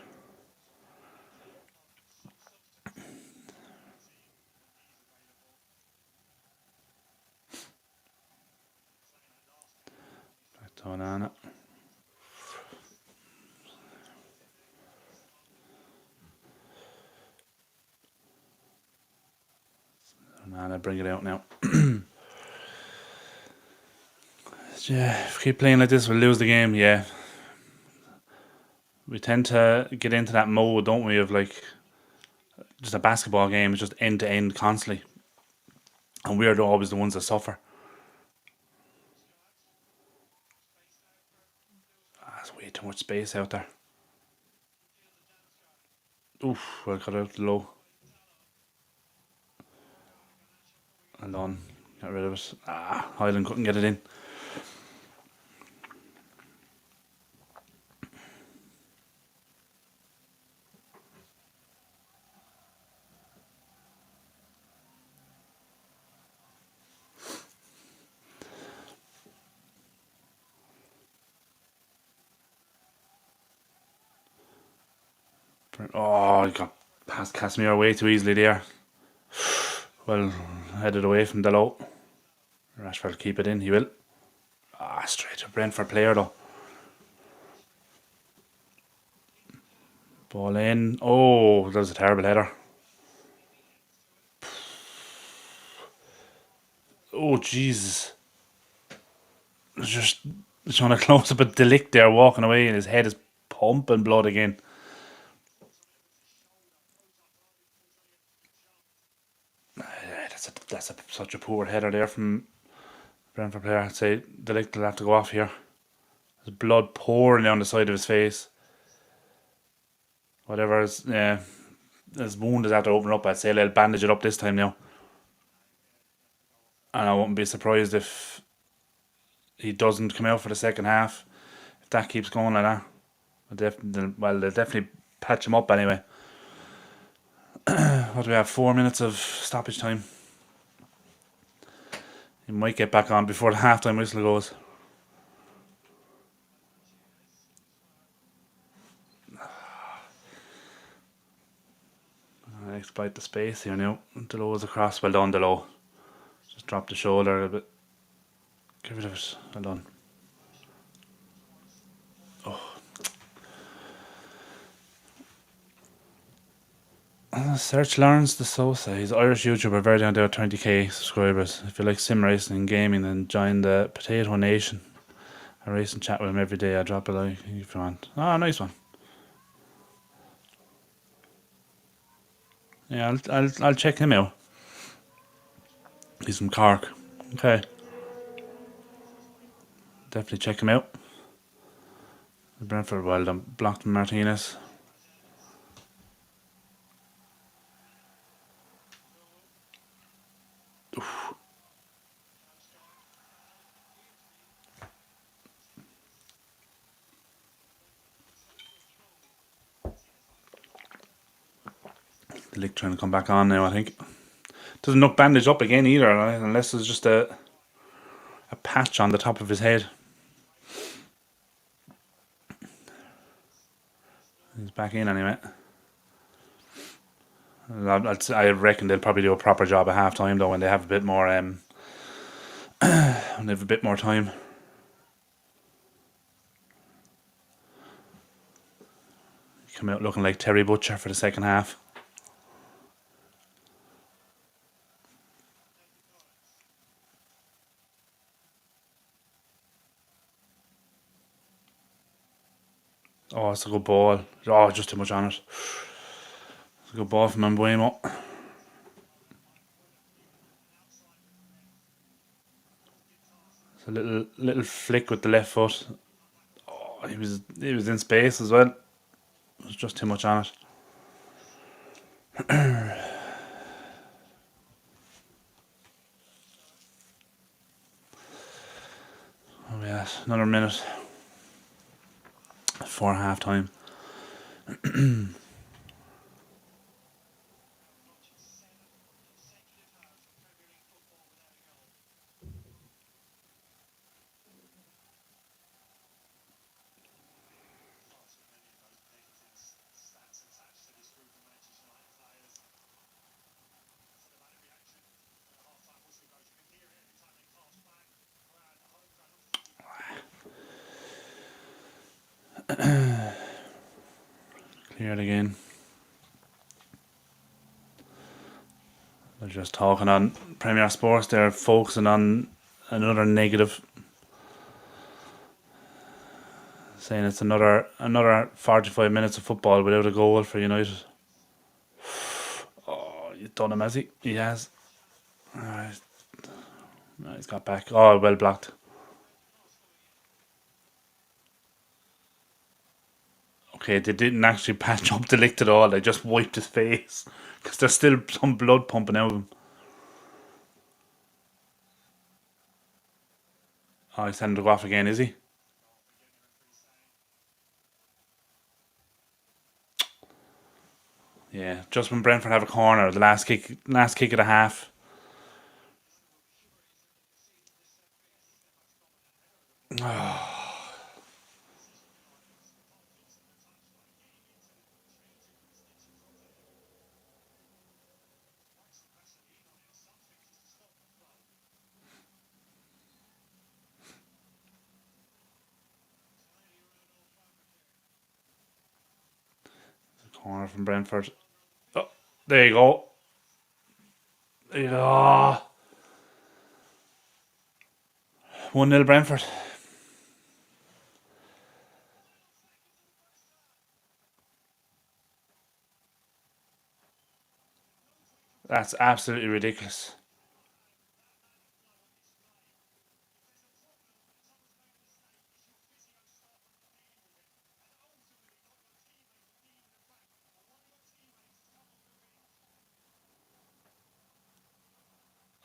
Back to Onana. Onana, bring it out now. Yeah, if we keep playing like this, we'll lose the game. Yeah, we tend to get into that mode, don't we? Of like just a basketball game, it's just end to end constantly, and we're always the ones that suffer. There's way too much space out there. Oof, I got out low. And on, got rid of it. Highland couldn't get it in. Oh, he got past Casemiro way too easily there. Well, headed away from the low. Rashford will keep it in, he will. Straight to Brentford player though. Ball in. Oh, that was a terrible header. Oh, Jesus. Just trying to close up a delict there, walking away, and his head is pumping blood again. That's such a poor header there from Brentford player. I'd say delict will have to go off here. There's blood pouring down the side of his face. Whatever his wound is after opening up. I'd say they'll bandage it up this time now. And I wouldn't be surprised if he doesn't come out for the second half. If that keeps going like that, they'll definitely patch him up anyway. What do we have? 4 minutes of stoppage time. He might get back on before the halftime whistle goes. I exploit the space here now. Delo's across. Well done, Delo. Just drop the shoulder a bit. Get rid of it. Well done. Search Lawrence de Sosa. He's an Irish YouTuber, very down there, 20k subscribers. If you like sim racing and gaming, then join the Potato Nation. I race and chat with him every day. I drop a like if you want. Oh, nice one. Yeah, I'll check him out. He's from Cork. Okay, definitely check him out. Brentford, well done. Blocked from Martinez. The league trying to come back on now, I think. Doesn't look bandaged up again either, unless it's just a patch on the top of his head. He's back in anyway. I reckon they'll probably do a proper job at half time though when they have a bit more when they have a bit more time. Come out looking like Terry Butcher for the second half. Oh, it's a good ball. Oh, just too much on it. It's a good ball from Mbuemo. It's a little flick with the left foot. Oh, he was in space as well. It was just too much on it. Oh yeah, another minute for half time. Cleared again. They're just talking on Premier Sports. They're focusing on another negative, saying it's another 45 minutes of football without a goal for United. Oh, you've done him, has he? He has. Alright. No, he's got back. Oh, well blocked. Okay, they didn't actually patch up the lick at all. They just wiped his face because there's still some blood pumping out of him. Oh, he's sending to go off again, is he? Yeah, just when Brentford have a corner, the last kick of the half. Corner from Brentford. Oh, there you go. Yeah. 1-0 Brentford. That's absolutely ridiculous.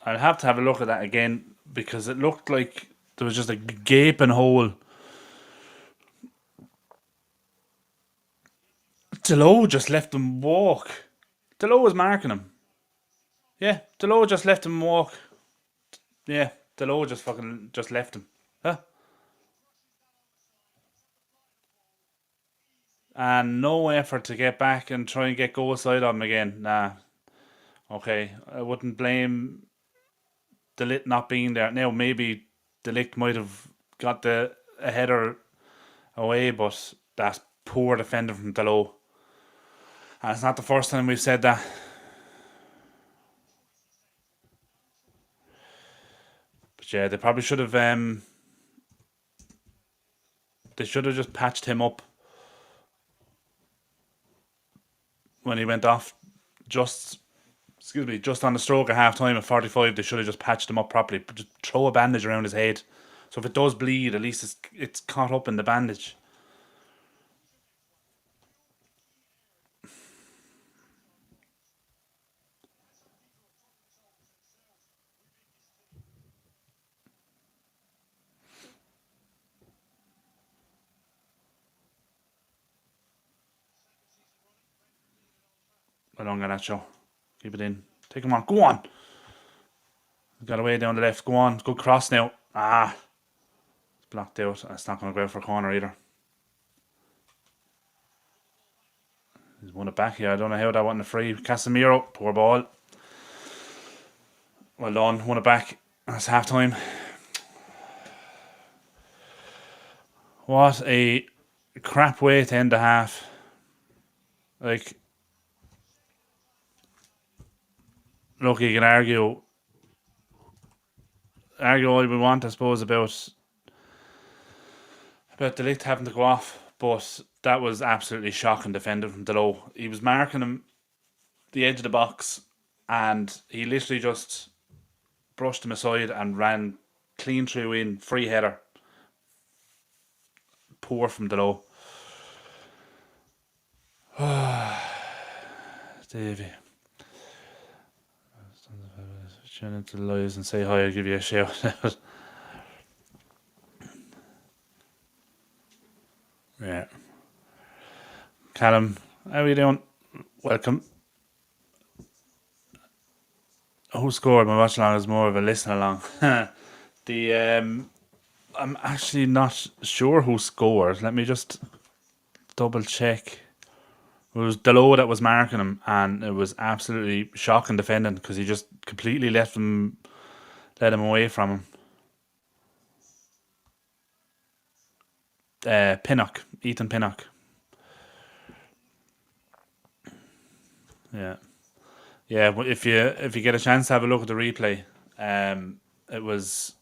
I'll have to have a look at that again because it looked like there was just a gaping hole. Delo just left him walk. Delo was marking him. Yeah, Delo just left him walk. Yeah, Delo just fucking just left him. Huh? And no effort to get back and try and get goal side on him again. Nah. Okay, I wouldn't blame Delict not being there. Now maybe Delict might have got the a header away, but that's poor defending from Delo. And it's not the first time we've said that. But yeah, they probably should have. They should have just patched him up when he went off. Just excuse me, just on the stroke of half time at 45. They should have just patched him up properly. But just throw a bandage around his head, so if it does bleed, at least it's caught up in the bandage. Along on that show, keep it in. Take him on. Go on. Got away down the left. Go on. Good cross now. Ah, it's blocked out. It's not going to go out for a corner either. He's won it back here. I don't know how that wasn't a free. Casemiro, poor ball. Well done. Won it back. That's half time. What a crap way to end the half. Like, look, you can argue all we want, I suppose, about Delict having to go off, but that was absolutely shocking defending from Delo. He was marking him the edge of the box, and he literally just brushed him aside and ran clean through in free header. Poor from Delo. Davy. Tune into the lives and say hi, I'll give you a shout. Yeah. Callum, how are you doing? Welcome. Who scored? My watch along is more of a listen along. the I'm actually not sure who scored. Let me just double check. It was Delo that was marking him, and it was absolutely shocking defending because he just completely let him away from him. Pinnock, Ethan Pinnock. Yeah, yeah. If you get a chance to have a look at the replay, it was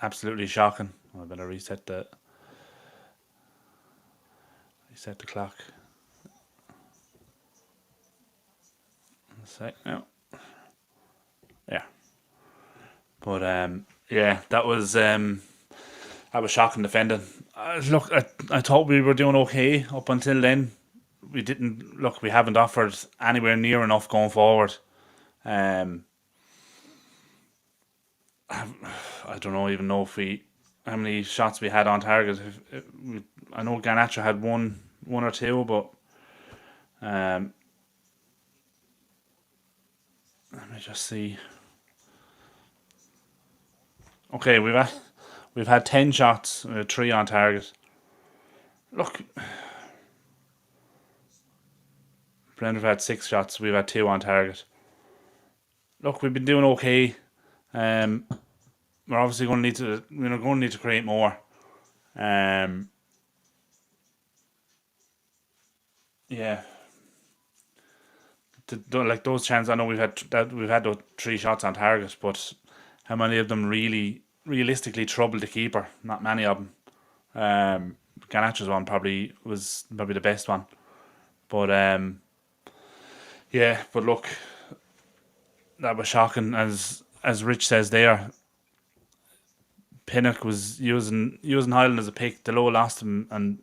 absolutely shocking. I better reset the clock. A sec now. Yeah, but yeah, that was shocking defending. Look, I thought we were doing okay up until then. We didn't look. We haven't offered anywhere near enough going forward. Um, I don't know even know if we how many shots we had on target. I know Garnacho had one or two, but um, let me just see. Okay, we've had 10 shots, 3 on target. Look, Brentford had 6 shots. We've had 2 on target. Look, we've been doing okay. Um, we're obviously going to need to create more. Um, yeah, like those chances. I know we've had those three shots on target, but how many of them really realistically troubled the keeper? Not many of them. Ganacho's one was probably the best one, but yeah. But look, that was shocking. As Rich says there, Pinnock was using Highland as a pick. Delo lost him, and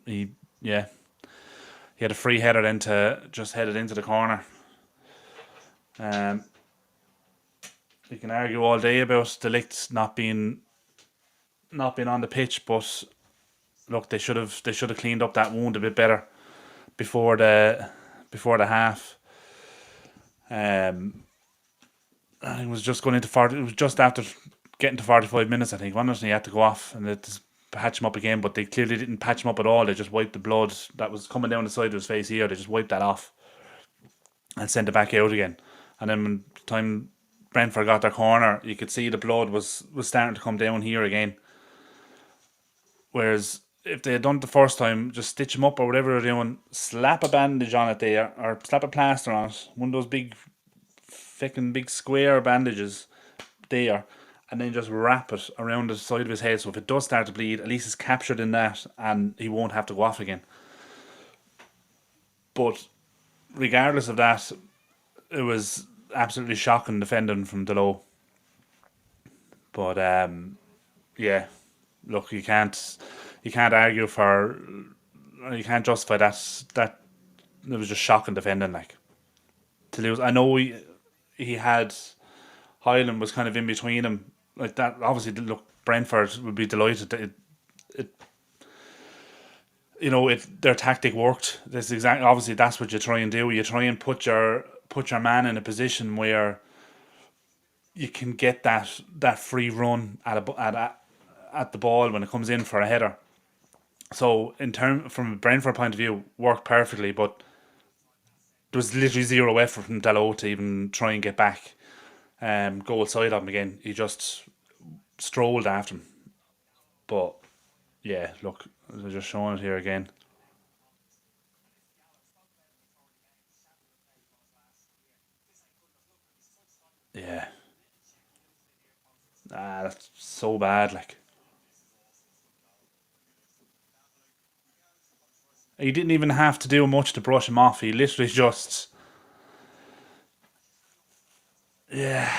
yeah he had a free header then to just head it into the corner. Um, you can argue all day about Delict not being on the pitch, but look, they should have cleaned up that wound a bit better before the half. Um, I think it was just going into 40. It was just after getting to 45 minutes. I think one of them he had to go off and it just patch him up again, but they clearly didn't patch him up at all. They just wiped the blood that was coming down the side of his face here. They just wiped that off and sent it back out again. And then when the time Brentford got their corner, you could see the blood was starting to come down here again. Whereas if they had done it the first time, just stitch them up or whatever they're doing, slap a bandage on it there, or slap a plaster on it, one of those big, fucking big square bandages there, and then just wrap it around the side of his head. So if it does start to bleed, at least it's captured in that, and he won't have to go off again. But regardless of that, it was absolutely shocking defending from Delo. But yeah, look, you can't argue for you can't justify that it was just shocking defending like to lose. I know he had Highland was kind of in between him like that. Obviously, look, Brentford would be delighted that it their tactic worked. This exactly obviously that's what you try and do. You try and put your man in a position where you can get that free run at the ball when it comes in for a header. So from a Brentford point of view, worked perfectly, but there was literally zero effort from Dalot to even try and get back goal side of him again. He just strolled after him. But yeah, look, they're just showing it here again. Yeah, that's so bad. Like he didn't even have to do much to brush him off. He literally just yeah,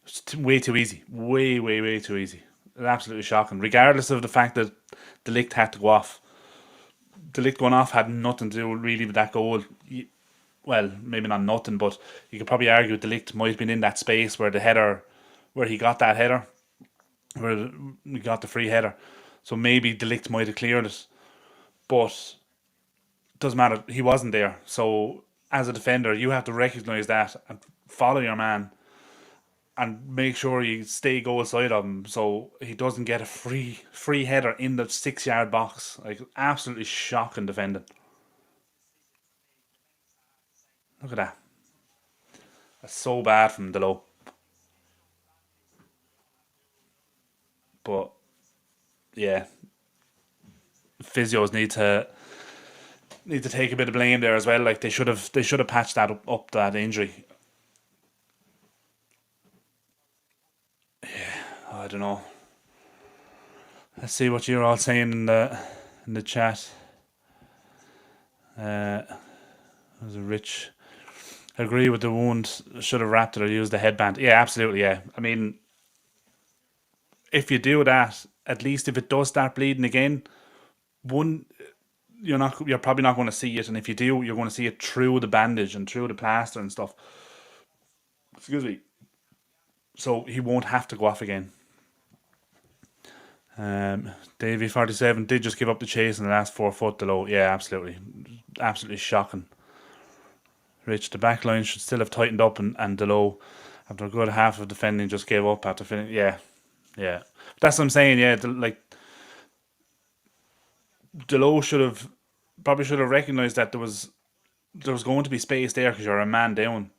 it's way too easy. Way, way, way too easy. Absolutely shocking. Regardless of the fact that the Ligt had to go off. The Ligt going off had nothing to do really with that goal. Well, maybe not nothing, but you could probably argue the Ligt might have been in that space where where he got that header, where he got the free header. So maybe the Ligt might have cleared it, but it doesn't matter. He wasn't there. So as a defender, you have to recognise that and follow your man and make sure you stay goal side of him so he doesn't get a free header in the 6 yard box. Like absolutely shocking defending. Look at that. That's so bad from Delo. But yeah, physios need to take a bit of blame there as well. Like they should have patched that up that injury. I don't know. Let's see what you're all saying in the chat. Uh, there's a Rich. Agree with the wound. Should have wrapped it or used the headband. Yeah, absolutely. Yeah. I mean, if you do that, at least if it does start bleeding again, one you're probably not going to see it, and if you do, you're going to see it through the bandage and through the plaster and stuff. Excuse me. So he won't have to go off again. Davy 47 did just give up the chase in the last 4 foot below. Yeah, absolutely, absolutely shocking. Rich, the back line should still have tightened up, and Delo, after a good half of defending, just gave up after finishing. Yeah, yeah, that's what I'm saying. Yeah, like Delo should have recognised that there was going to be space there because you're a man down.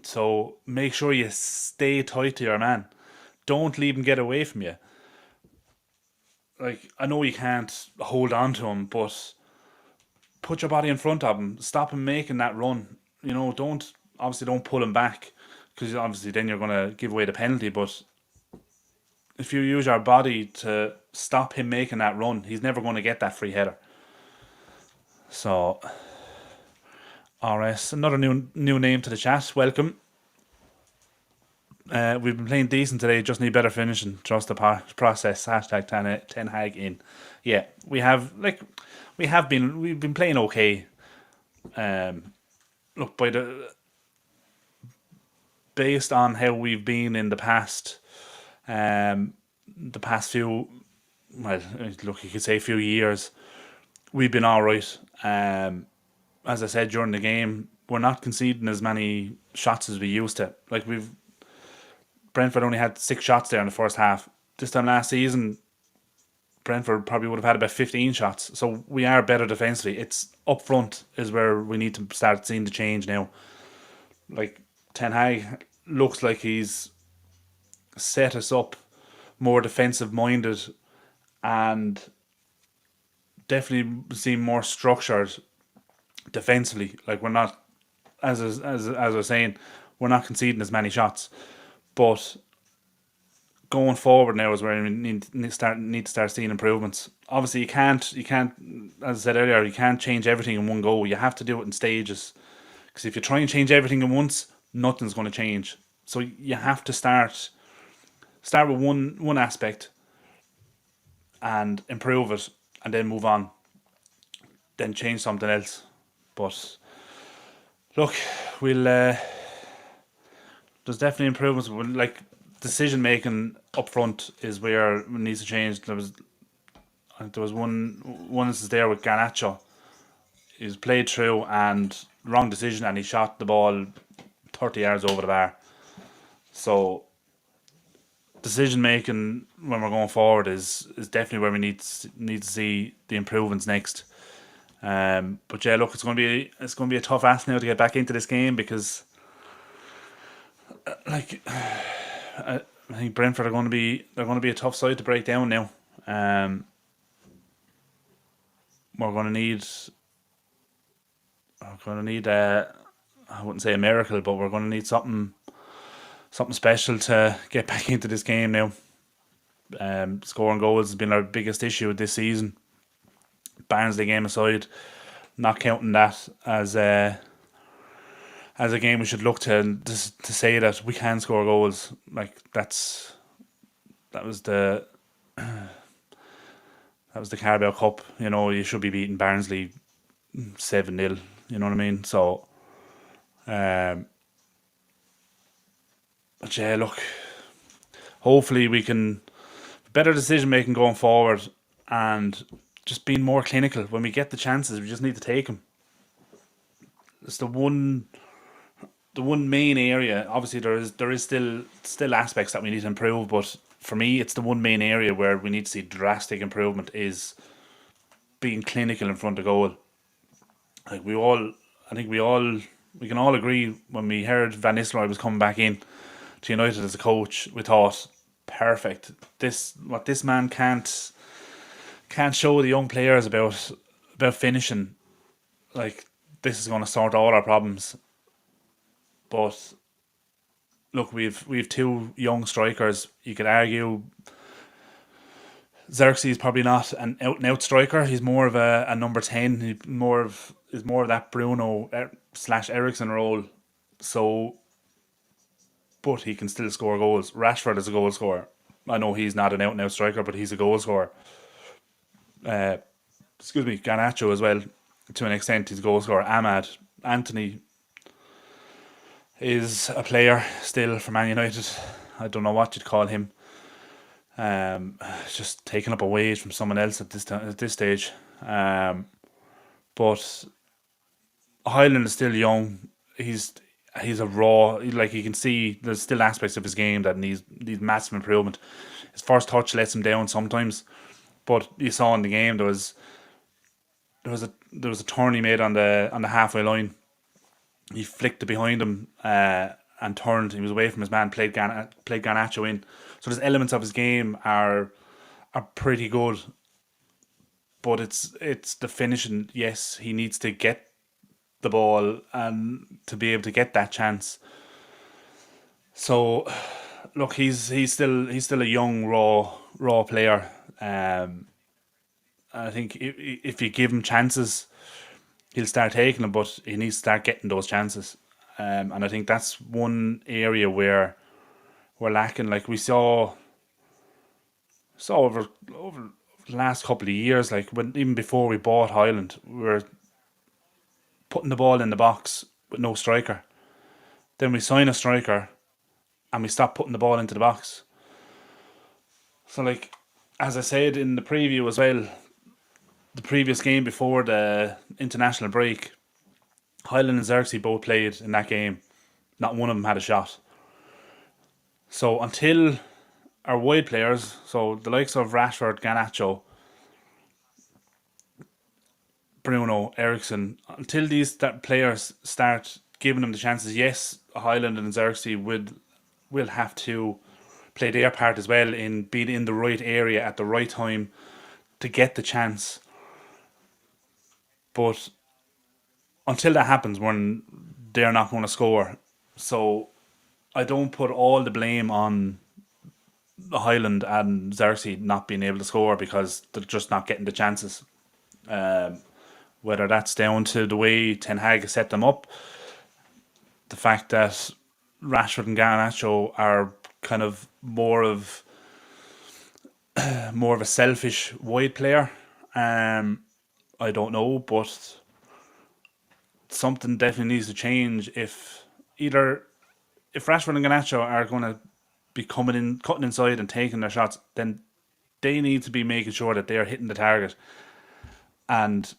So make sure you stay tight to your man. Don't leave him get away from you. Like I know you can't hold on to him, but put your body in front of him, stop him making that run. Don't pull him back, because obviously then you're going to give away the penalty. But if you use your body to stop him making that run, he's never going to get that free header. So, RS, another new name to the chat. Welcome. We've been playing decent today. Just need better finishing. Trust the process. Hashtag Ten Hag in. Yeah, we've been playing okay. Look, based on how we've been in the past few, well, look, you could say few years, we've been all right. As I said during the game, we're not conceding as many shots as we used to. Brentford only had 6 shots there in the first half. This time last season, Brentford probably would have had about 15 shots. So we are better defensively. It's up front is where we need to start seeing the change now. Ten Hag looks like he's set us up more defensive minded, and definitely seem more structured defensively. We're not, as I was saying, we're not conceding as many shots. But going forward now is where we need to start seeing improvements. Obviously, you can't, as I said earlier, you can't change everything in one go. You have to do it in stages. Because if you try and change everything at once, nothing's going to change. So you have to start with one aspect and improve it, and then move on. Then change something else. But look, we'll. There's definitely improvements. Decision making up front is where it needs to change. There was one instance there with Garnacho. He was played through and wrong decision, and he shot the ball 30 yards over the bar. So decision making when we're going forward is definitely where we need to see the improvements next. But yeah, look, it's going to be a tough ask now to get back into this game, because I think Brentford are going to be a tough side to break down now. We're going to need I wouldn't say a miracle, but we're going to need something special to get back into this game now. Scoring goals has been our biggest issue this season. Barnsley game aside, not counting that as a game we should look to say that we can score goals. That was the Carabao Cup. You should be beating Barnsley 7-0. You know what I mean? So, but yeah, look. Hopefully we can better decision making going forward, and just being more clinical when we get the chances. We just need to take them. It's the one main area. Obviously, there is still aspects that we need to improve, but for me, it's the one main area where we need to see drastic improvement is being clinical in front of goal. I think we can all agree when we heard Van Nistelrooy was coming back in to United as a coach, we thought, perfect. What this man can't show the young players about finishing. This is going to sort all our problems. But look, we've 2 young strikers. You could argue Xerxes is probably not an out and out striker. He's more of a number 10. He's more of that Bruno / Ericsson role. So, but he can still score goals. Rashford is a goal scorer. I know he's not an out and out striker, but he's a goal scorer. Garnacho as well, to an extent, he's a goal scorer. Anthony is a player still for Man United. I don't know what you'd call him. Just taking up a wage from someone else at this stage. But Highland is still young. He's a raw. You can see there's still aspects of his game that needs massive improvement. His first touch lets him down sometimes, but you saw in the game there was a turn he made on the halfway line. He flicked it behind him and turned. He was away from his man. Played Garnacho in. So there's elements of his game are pretty good, but it's the finishing. Yes, he needs to get the ball and to be able to get that chance. So look, he's still a young raw player. I think if you give him chances, he'll start taking them, but he needs to start getting those chances. And I think that's one area where we're lacking. Like we saw over the last couple of years, like when even before we bought Highland, we were putting the ball in the box with no striker. Then we sign a striker and we stop putting the ball into the box. So like as I said in the preview as well, the previous game before the international break, Highland and Xerxes both played in that game. Not one of them had a shot. So until our wide players, so the likes of Rashford, Garnacho, Bruno, Ericsson, until these players start giving them the chances, yes, Highland and Xerxes will have to play their part as well in being in the right area at the right time to get the chance. But until that happens, when they're not going to score, so I don't put all the blame on Highland and Xerxes not being able to score because they're just not getting the chances. Um, Whether that's down to the way Ten Hag has set them up, the fact that Rashford and Garnacho are kind of more of a selfish wide player. I don't know, but something definitely needs to change either if Rashford and Garnacho are going to be coming in, cutting inside and taking their shots, then they need to be making sure that they are hitting the target and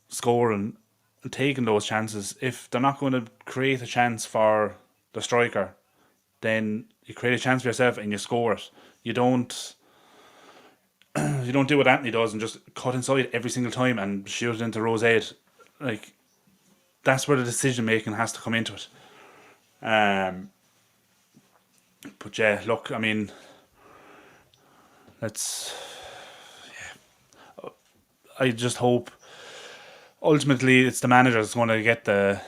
scoring and taking those chances. If they're not going to create a chance for the striker, then you create a chance for yourself and you score it. You don't you don't do what Anthony does and just cut inside every single time and shoot it into Rose 8. Like that's where the decision making has to come into it. Um, but yeah, look, I mean, let's. I just hope ultimately it's the manager that's going to get the.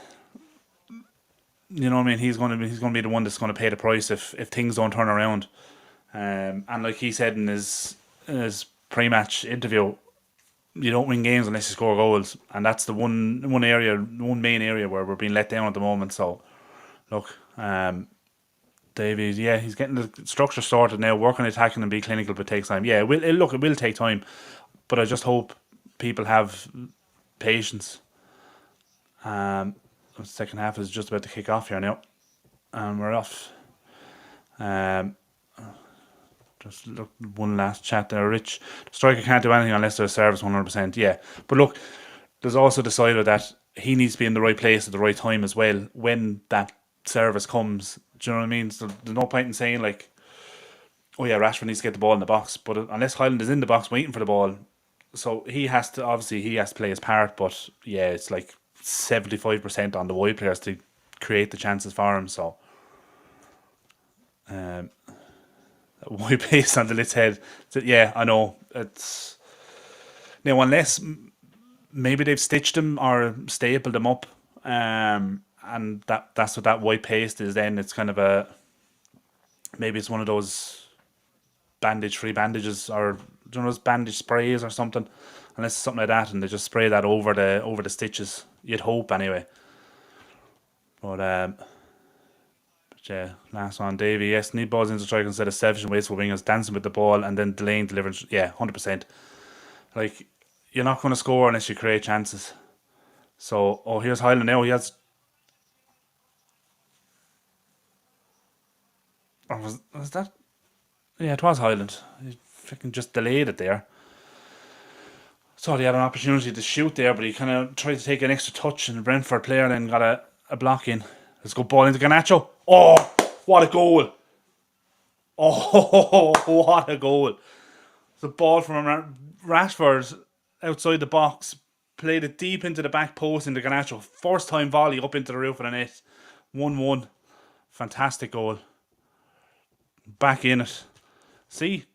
You know what I mean? He's going to be the one that's going to pay the price if things don't turn around. And like he said in his pre-match interview, you don't win games unless you score goals, and that's the one main area where we're being let down at the moment. So look, Davies, yeah, he's getting the structure sorted now. Work on attacking and be clinical, but takes time. Yeah, it will take time, but I just hope people have patience. The second half is just about to kick off here now, and we're off. Um, just look, one last chat there. Rich, the striker can't do anything unless there's service 100%. Yeah, but look, there's also the side of that he needs to be in the right place at the right time as well when that service comes. Do you know what I mean? So there's no point in saying like, oh yeah, Rashford needs to get the ball in the box, but unless Highland is in the box waiting for the ball, so he has to play his part. But yeah, it's like 75% on the wide players to create the chances for him. So um, wide pace on the Lit's head. So, yeah, I know it's now unless maybe they've stitched him or stapled him up, and that's what that white paste is. Then it's kind of a maybe it's one of those free bandages or those bandage sprays or something. Unless it's something like that, and they just spray that over the stitches. You'd hope anyway. But yeah, last one, Davy. Yes, need balls into strike instead of selfish and wasteful wingers dancing with the ball and then delaying deliverance. Yeah, 100%. Like you're not going to score unless you create chances. So, here's Highland now. He has. Or was that? Yeah, it was Highland. He freaking just delayed it there. Thought he had an opportunity to shoot there, but he kind of tried to take an extra touch, and the Brentford player then got a block in. Let's go ball into Garnacho. Oh, what a goal! Oh, what a goal! The ball from Rashford outside the box, played it deep into the back post into Garnacho. First time volley up into the roof of the net. 1-1. Fantastic goal. Back in it. See,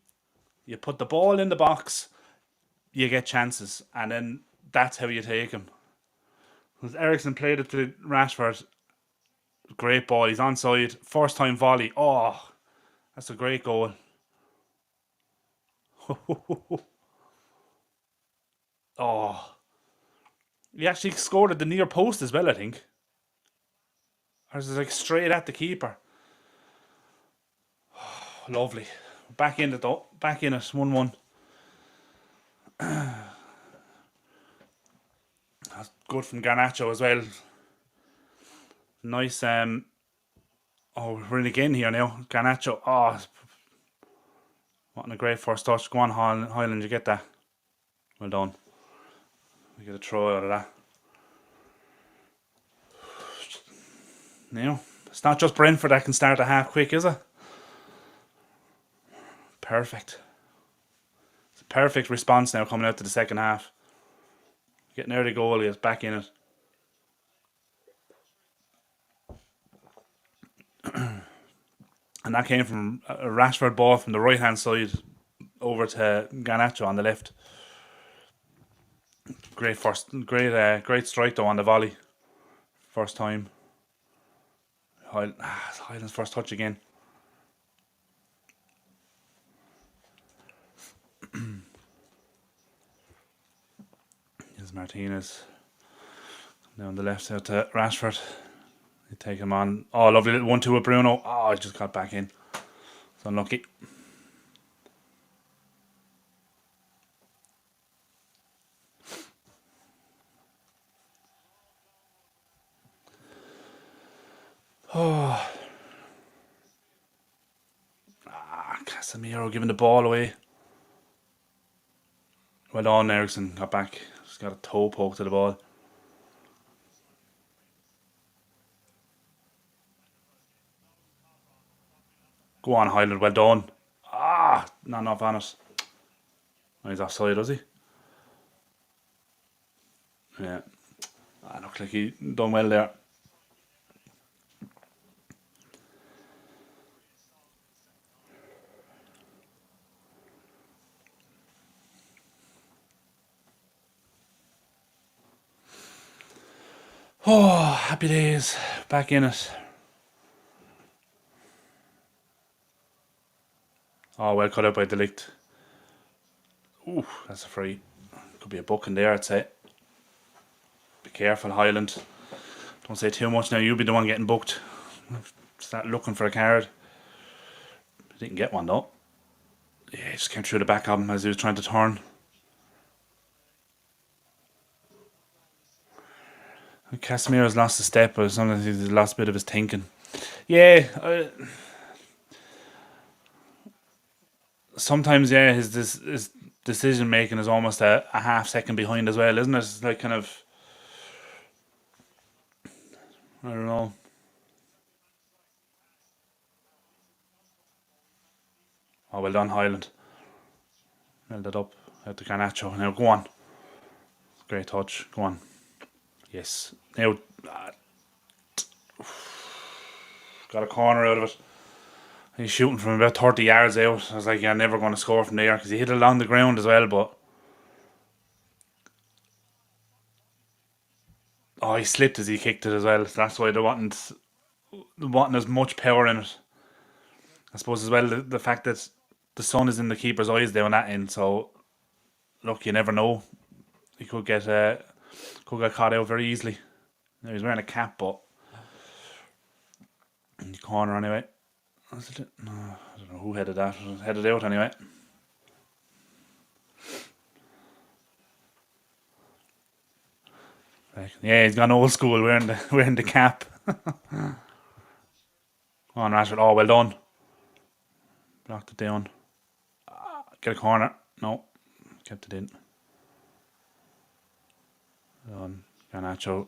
you put the ball in the box, you get chances, and then that's how you take them. Because Ericsson played it to Rashford, great ball. He's onside, first time volley. Oh, that's a great goal. Oh, he actually scored at the near post as well, I think. Or is it like straight at the keeper? Lovely. Back in it though. Back in it. 1-1. That's good from Garnacho as well. Nice. Oh, we're in again here now. Garnacho. Oh, what a great first touch. Go on, Highland. You get that. Well done. We get a throw out of that. Now, it's not just Brentford that can start a half quick, is it? Perfect. It's a perfect response now coming out to the second half. Getting out of the goal, he's back in it. And that came from a Rashford ball from the right hand side over to Garnacho on the left. Great strike though on the volley. First time. Highland's first touch again. Here's Martinez. Now on the left side to Rashford. They take him on. Oh, lovely little 1-2 with Bruno. Oh, I just got back in. It's unlucky. Oh. Casemiro giving the ball away. Well done, Ericsson. Got back. Just got a toe poke to the ball. Go on, Highland. Well done. Not enough on it. Oh, he's offside, was he? Yeah. Looked like he done well there. Oh, happy days. Back in it. Oh, well cut out by Delict. Ooh, that's a free. Could be a booking there, I'd say. Be careful, Highland. Don't say too much now. You'll be the one getting booked. Start looking for a card. Didn't get one though. Yeah, he just came through the back of him as he was trying to turn. Casemiro's lost a step, but sometimes he's lost a bit of his thinking. Yeah, sometimes his decision making is almost a half second behind as well, isn't it? It's like kind of, I don't know. Oh, well done, Highland. Held it up out to Garnacho. Now go on. Great touch. Go on. Yes. Now got a corner out of it. He's shooting from about 30 yards out. I was like, you're never going to score from there because he hit it along the ground as well. But oh, he slipped as he kicked it as well. So that's why they wanting as much power in it. I suppose as well the fact that the sun is in the keeper's eyes down that end. So look, you never know. He could get caught out very easily. Now he's wearing a cap, but in the corner anyway. Was it? No, I don't know who headed that. It was headed out anyway. Yeah, he's gone old school wearing the cap. On Rashford. Oh, well done. Blocked it down. Get a corner. No, kept it in. On Garnacho.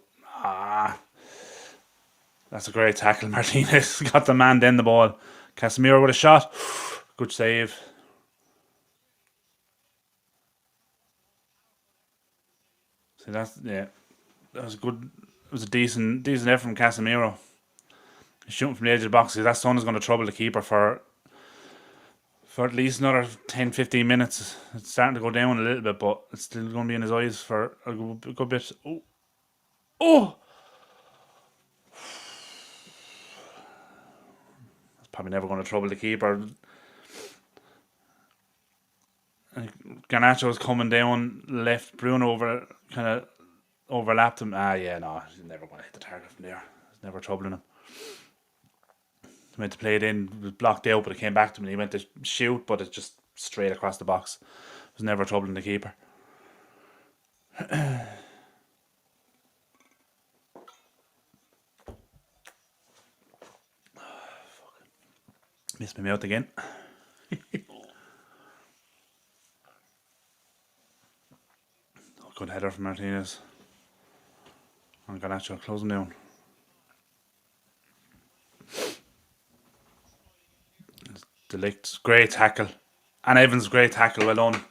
That's a great tackle. Martinez got the man, then the ball. Casemiro with a shot. Good save. See, that was good. It was a decent effort from Casemiro. He's shooting from the edge of the box. That sun is going to trouble the keeper for for at least another 10-15 minutes. It's starting to go down a little bit, but it's still going to be in his eyes for a good bit. Oh, oh! It's probably never going to trouble the keeper. Garnacho's coming down left. Bruno kind of overlapped him. Yeah, no, he's never going to hit the target from there. There's never troubling him. He went to play it in, it was blocked out, but it came back to him and he went to shoot, but it just straight across the box. It was never troubling the keeper. Missed my mouth again. Good header from Martinez. And Garnacho close him down. De Ligt's great tackle. And Evans' great tackle, well done.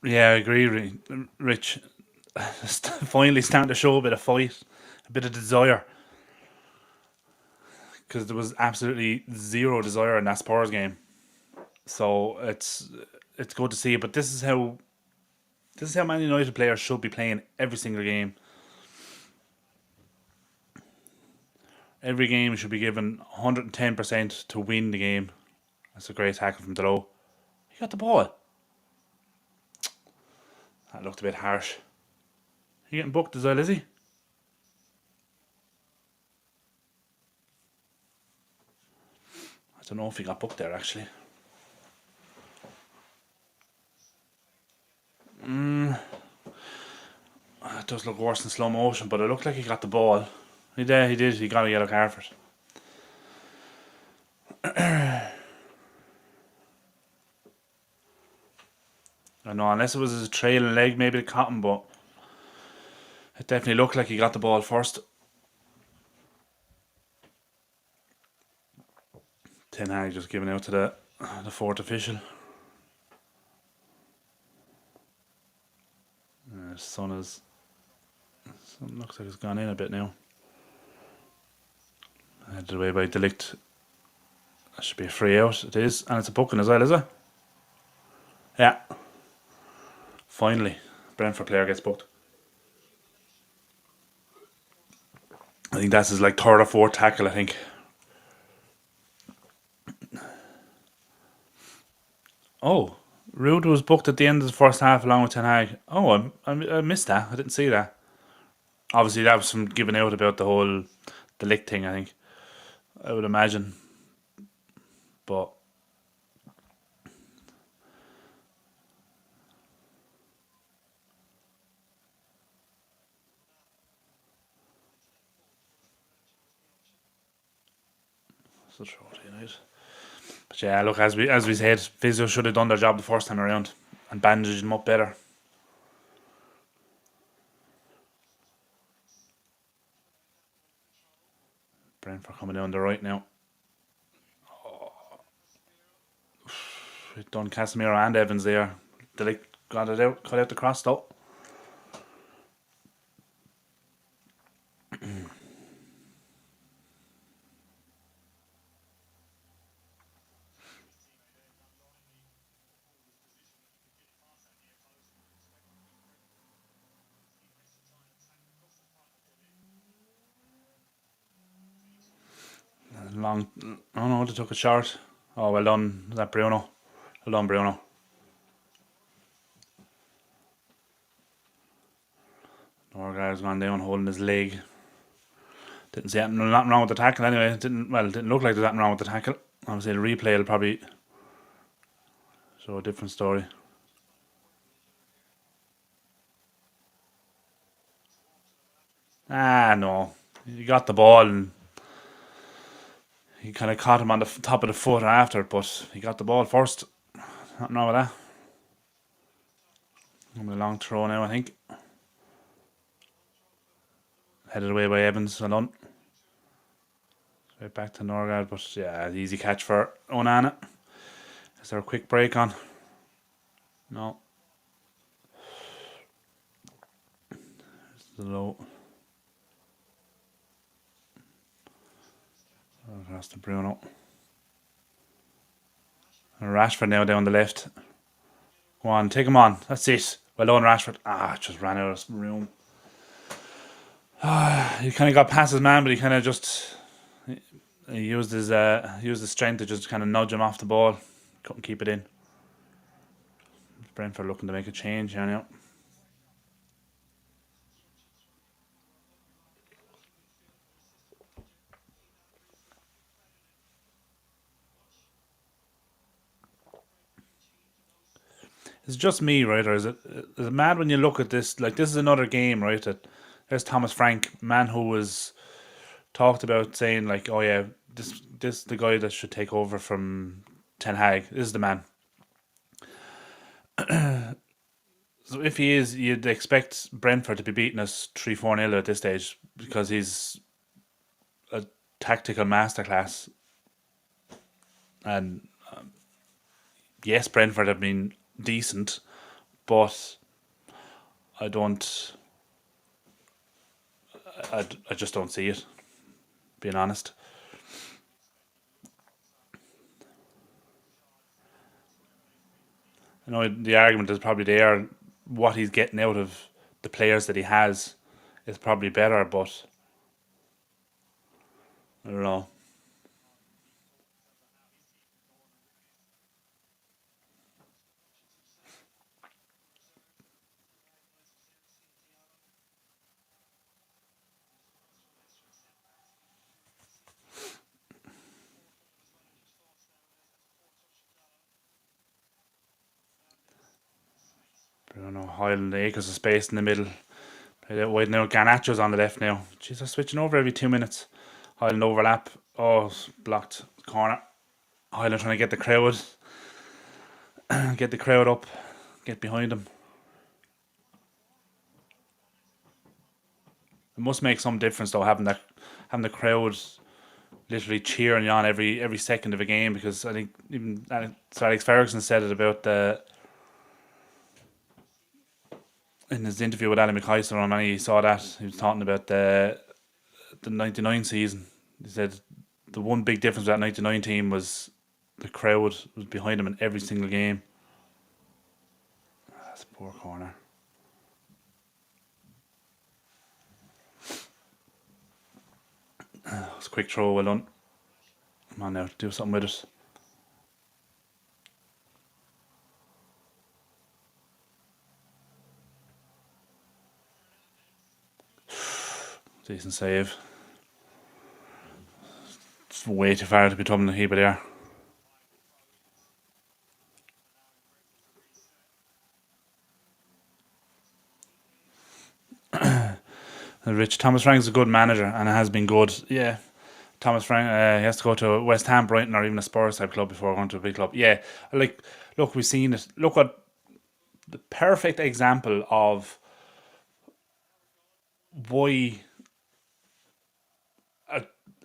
Yeah, I agree, Rich. Finally starting to show a bit of fight, a bit of desire. Because there was absolutely zero desire in that Spurs game. So it's good to see. But this is how Man United players should be playing every single game. Every game should be given 110% to win the game. That's a great tackle from Delo. He got the ball. That looked a bit harsh. He getting booked as well, is he? I don't know if he got booked there actually. It does look worse in slow motion, but it looked like he got the ball. He did. He got a yellow card for it. I know, unless it was his trailing leg, maybe the cotton, but it definitely looked like he got the ball first. Ten Hag just giving out to the fourth official. Son looks like it's gone in a bit now. Headed away by De Ligt. That should be a free out. It is, and it's a booking as well, is it? Yeah. Finally, Brentford player gets booked. I think that's his third or fourth tackle, I think. Oh, Rude was booked at the end of the first half along with Ten Hag. Oh, I missed that. I didn't see that. Obviously, that was from giving out about the whole De Ligt thing, I think. I would imagine. But it's a throw to United. But yeah, look, as we said, physio should have done their job the first time around and bandaged them up better. Brentford coming down the right now. Done Casemiro and Evans there. De Ligt got it out, cut out the cross though. Long. Oh no, they took it short. Oh, well done. Is that Bruno? Well done, Bruno. Norgard's gone down holding his leg. Didn't see nothing wrong with the tackle anyway. It didn't look like there's nothing wrong with the tackle. Obviously the replay will probably show a different story. No. He got the ball and he kind of caught him on the top of the foot after, but he got the ball first. Nothing wrong with that. A long throw now, I think. Headed away by Evans, well done. Straight back to Norgard, but yeah, easy catch for Onana. Is there a quick break on? No. It's the low. Pass to Bruno. Rashford now down the left. Go on, take him on. That's it. Well done, Rashford. Just ran out of room. He kind of got past his man, but he kind of just he used his strength to just kind of nudge him off the ball. Couldn't keep it in. Brentford looking to make a change, you know. Is it just me, right, or is it mad when you look at this? Like, this is another game, right? That there's Thomas Frank, man who was talked about saying like, oh yeah, this the guy that should take over from Ten Hag. This is the man. So if he is, you'd expect Brentford to be beating us 3-4-0 at this stage because he's a tactical masterclass. And yes, Brentford have been decent, but I don't. I just don't see it. Being honest, I know the argument is probably there. What he's getting out of the players that he has is probably better, but I don't know. I don't know. Highland acres of space in the middle. Played out wide now. Garnacho's on the left now. Jeez, they're switching over every 2 minutes. Highland overlap. Oh, blocked corner. Highland trying to get the crowd, get the crowd up, get behind him. It must make some difference though having the crowd literally cheering you on every second of a game because I think even Sir Alex Ferguson said it about the in his interview with Ali McAllister on Money. He saw that he was talking about the '99 season. He said the one big difference with that '99 team was the crowd was behind him in every single game. That's a poor corner. It's a quick throw, well done. Come on now, do something with it. Decent save. It's way too far to be tumbling the heap there. Rich Thomas Frank's a good manager and has been good. Yeah, Thomas Frank. He has to go to West Ham, Brighton, or even a Spurs type club before going to a big club. Yeah, like look, we've seen it. Look what the perfect example of why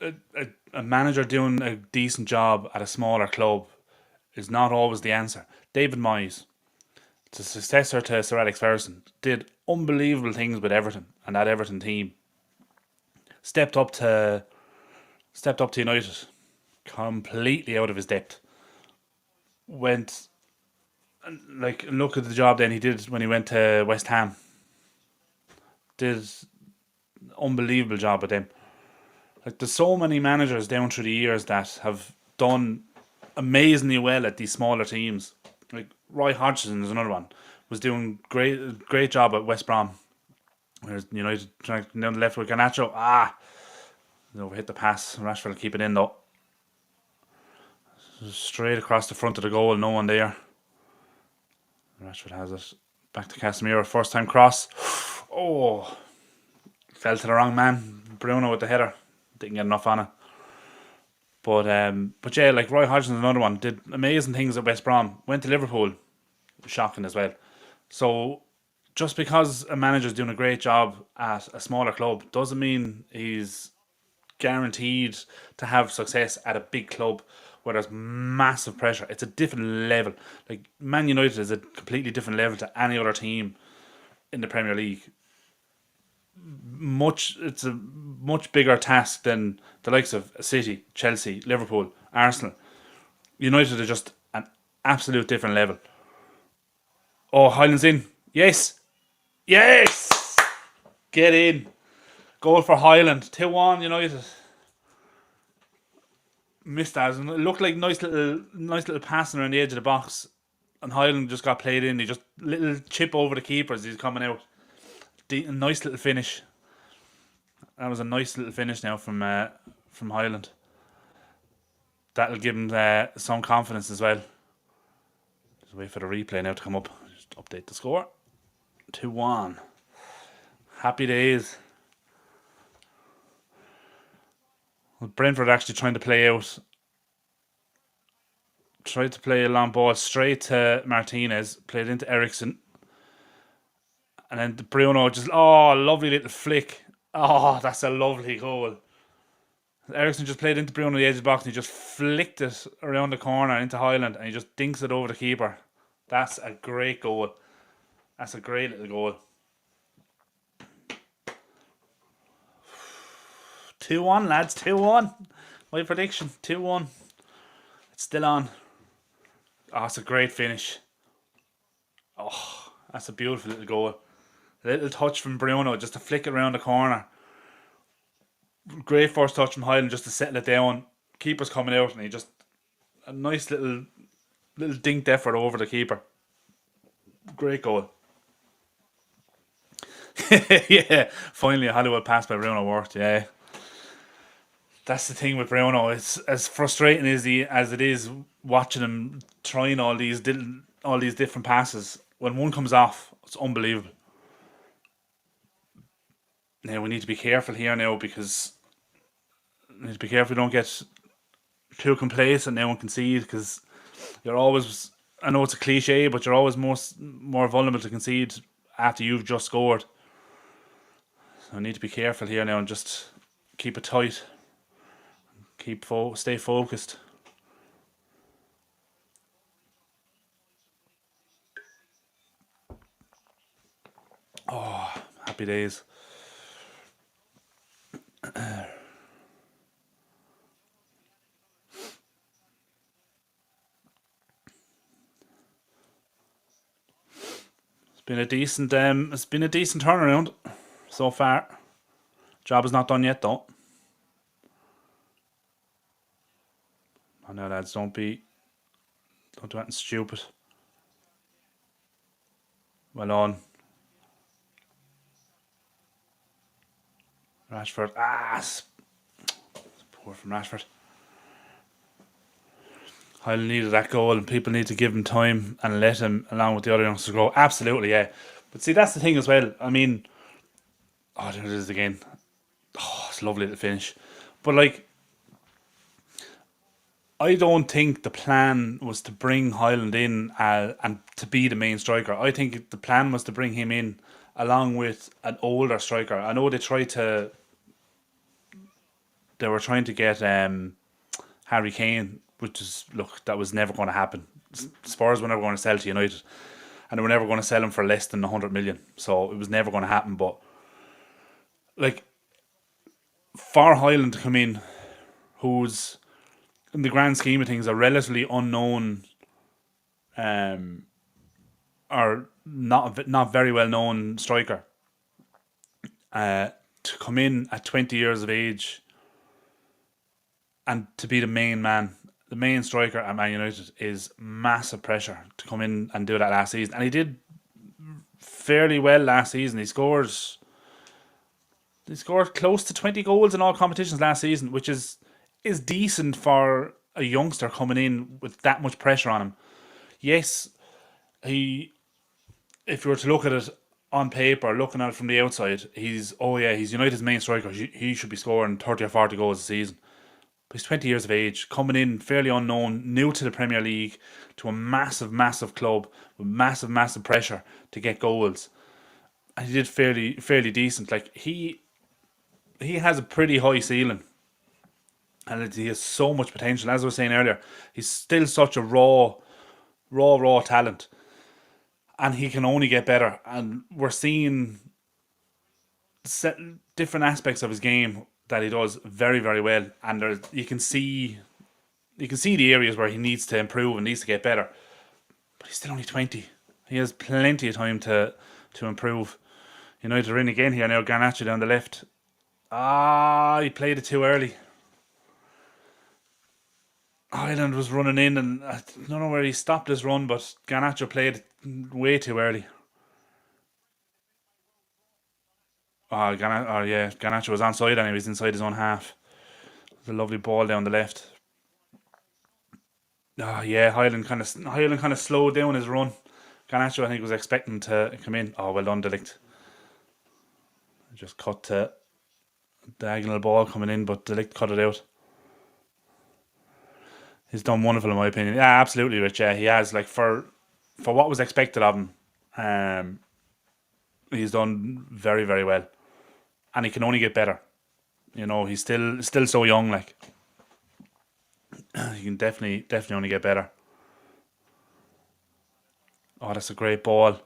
a, a manager doing a decent job at a smaller club is not always the answer. David Moyes, the successor to Sir Alex Ferguson, did unbelievable things with Everton and that Everton team. Stepped up to United, completely out of his depth. Went like look at the job then he did when he went to West Ham. Did unbelievable job with them. Like there's so many managers down through the years that have done amazingly well at these smaller teams. Like Roy Hodgson is another one. Was doing great job at West Brom. Whereas United trying down the left with Garnacho. Overhit the pass. Rashford will keep it in though. Straight across the front of the goal, no one there. Rashford has it. Back to Casemiro, first time cross. Oh, fell to the wrong man. Bruno with the header. Didn't get enough on it. But yeah, like Roy Hodgson's another one. Did amazing things at West Brom. Went to Liverpool. Shocking as well. So just because a manager's doing a great job at a smaller club doesn't mean he's guaranteed to have success at a big club where there's massive pressure. It's a different level. Like Man United is a completely different level to any other team in the Premier League. It's a much bigger task than the likes of City, Chelsea, Liverpool, Arsenal. United are just an absolute different level. Oh, Highlands in. Yes. Yes. Get in. Goal for Highland. 2-1 United. Missed that. It looked like nice little passing around the edge of the box. And Highland just got played in. He just little chip over the keeper as he's coming out. Nice little finish. That was a nice little finish now from Highland. That'll give him some confidence as well. Just wait for the replay now to come up. Just update the score. 2-1. Happy days. Well, Brentford actually trying to play out. Tried to play a long ball straight to Martinez. Played into Ericsson. And then Bruno just, oh, lovely little flick. Oh, that's a lovely goal. Ericsson just played into Bruno on the edge of the box and he just flicked it around the corner into Highland and he just dinks it over the keeper. That's a great goal. That's a great little goal. 2-1, lads. 2-1. My prediction, 2-1. It's still on. Oh, it's a great finish. Oh, that's a beautiful little goal. A little touch from Bruno just to flick it around the corner. Great first touch from Highland just to settle it down. Keeper's coming out and he just a nice little dinked effort over the keeper. Great goal. Yeah, finally a Hollywood pass by Bruno worked. Yeah, that's the thing with Bruno. It's as frustrating as it is watching him trying all these different passes. When one comes off, it's unbelievable. Now we need to be careful here now because we need to be careful we don't get too complacent now and concede because you're always. I know it's a cliche, but you're always more vulnerable to concede after you've just scored. So I need to be careful here now and just keep it tight. Stay focused. Oh, happy days. It's been a decent turnaround so far. Job is not done yet though. Oh no, lads, don't do anything stupid. Well on. Rashford. Poor from Rashford. Highland needed that goal and people need to give him time and let him, along with the other youngsters, grow. Absolutely, yeah. But see, that's the thing as well. I mean, oh, there it is again. Oh, it's lovely to finish. But like, I don't think the plan was to bring Highland in and to be the main striker. I think the plan was to bring him in along with an older striker. I know they were trying to get Harry Kane, which is look that was never going to happen. Spurs were never going to sell to United, and they were never going to sell him for less than 100 million. So it was never going to happen. But like for Highland to come in, who's in the grand scheme of things a relatively unknown, or not very well known striker, to come in at 20 years of age and to be the main man, the main striker at Man United is massive pressure to come in and do that last season. And he did fairly well last season. He scored close to 20 goals in all competitions last season, which is decent for a youngster coming in with that much pressure on him. Yes, he if you were to look at it on paper, looking at it from the outside, he's United's main striker. He should be scoring 30 or 40 goals a season. But he's 20 years of age, coming in fairly unknown, new to the Premier League, to a massive, massive club with massive, massive pressure to get goals. And he did fairly decent. Like he has a pretty high ceiling. And he has so much potential. As I was saying earlier, he's still such a raw talent. And he can only get better. And we're seeing different aspects of his game that he does very, very well, and you can see the areas where he needs to improve and needs to get better. But he's still only 20. He has plenty of time to improve. United are in again here now. Garnacho down the left. He played it too early. Ireland was running in, and I don't know where he stopped his run, but Garnacho played it way too early. Yeah, Garnacho was onside and he was inside his own half. It was a lovely ball down the left. Yeah, Highland kind of slowed down his run. Garnacho, I think, was expecting to come in. Oh, well done, Delict. Just cut to diagonal ball coming in, but Delict cut it out. He's done wonderful in my opinion. Yeah, absolutely, Rich. Yeah, he has. Like for what was expected of him, he's done very, very well, and he can only get better. He's still so young. Like he can definitely only get better. Oh, that's a great ball.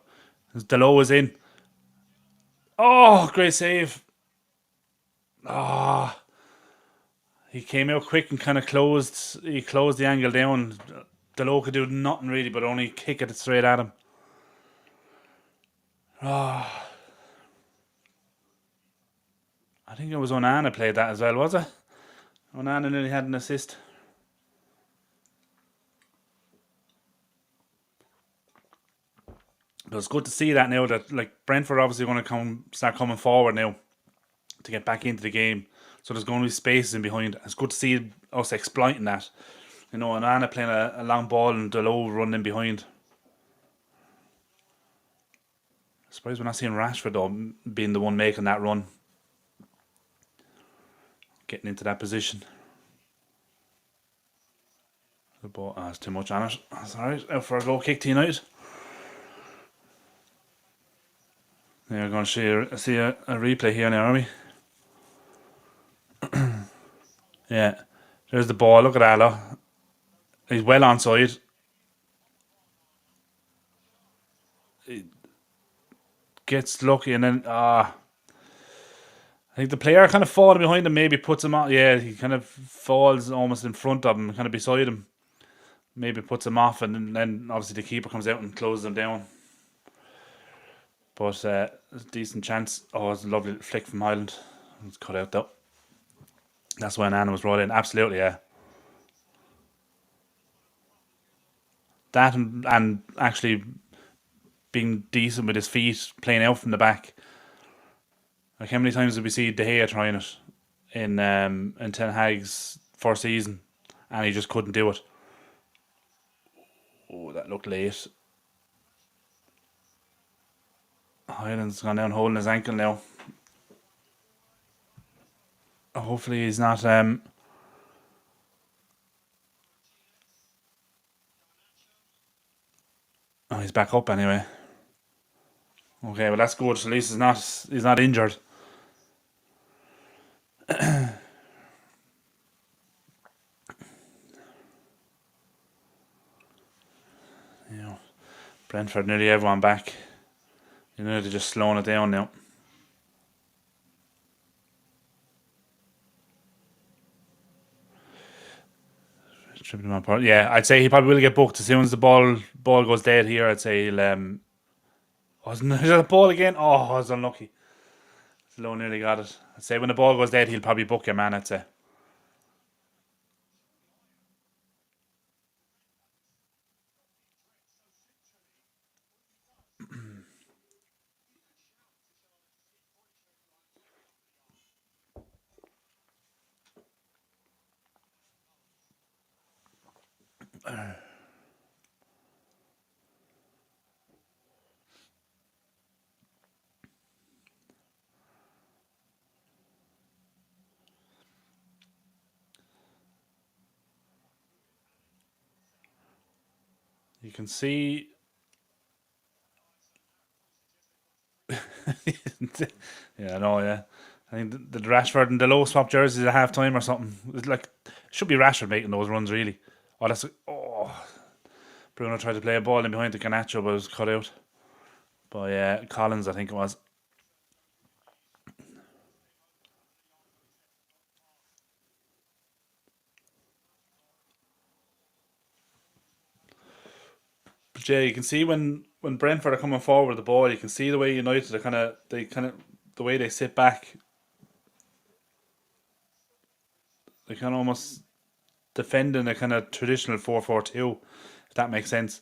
Delo is in. Oh, great save. He came out quick and kind of closed. He closed the angle down. Delo could do nothing really, but only kick it straight at him. I think it was Onana played that as well, was it? Onana nearly had an assist. But it's good to see that now that like Brentford obviously going to start coming forward now to get back into the game. So there's going to be spaces in behind. It's good to see us exploiting that. Onana playing a long ball and Delo running in behind. I suppose we're not seeing Rashford though being the one making that run. Getting into that position. The ball has too much on it. That's alright. Out for a goal kick to United. We're going to see a replay here now, are we? Yeah. There's the ball. Look at that. Look. He's well onside. He gets lucky and then I think the player kind of falling behind him maybe puts him on. Yeah, he kind of falls almost in front of him, kind of beside him. Maybe puts him off, and then obviously the keeper comes out and closes him down. But a decent chance. Oh, it's a lovely flick from Highland. It's cut out though. That's when Anna was brought in. Absolutely, yeah. That and actually being decent with his feet, playing out from the back. Like how many times did we see De Gea trying it in Ten Hag's first season, and he just couldn't do it. Oh, that looked late. Highland's gone down holding his ankle now. Hopefully he's not. Oh, he's back up anyway. Okay, well that's good. At least he's not injured. Brentford nearly everyone back. They're just slowing it down now. Tripping him apart. Yeah, I'd say he probably will get booked as soon as the ball goes dead here. I'd say he'll. Wasn't there a ball again? Oh, I was unlucky. Slow nearly got it. I'd say when the ball goes dead, he'll probably book your man. I'd say. You can see. Yeah, I know. Yeah, I think the Rashford and the low swap jerseys at half time or something. It's like it should be Rashford making those runs really. Oh, that's Bruno tried to play a ball in behind the Garnacho, but it was cut out by Collins, I think it was. But yeah, you can see when Brentford are coming forward with the ball, you can see the way United are the way they sit back. They kind of almost defend in a kind of traditional 4-4-2, if that makes sense.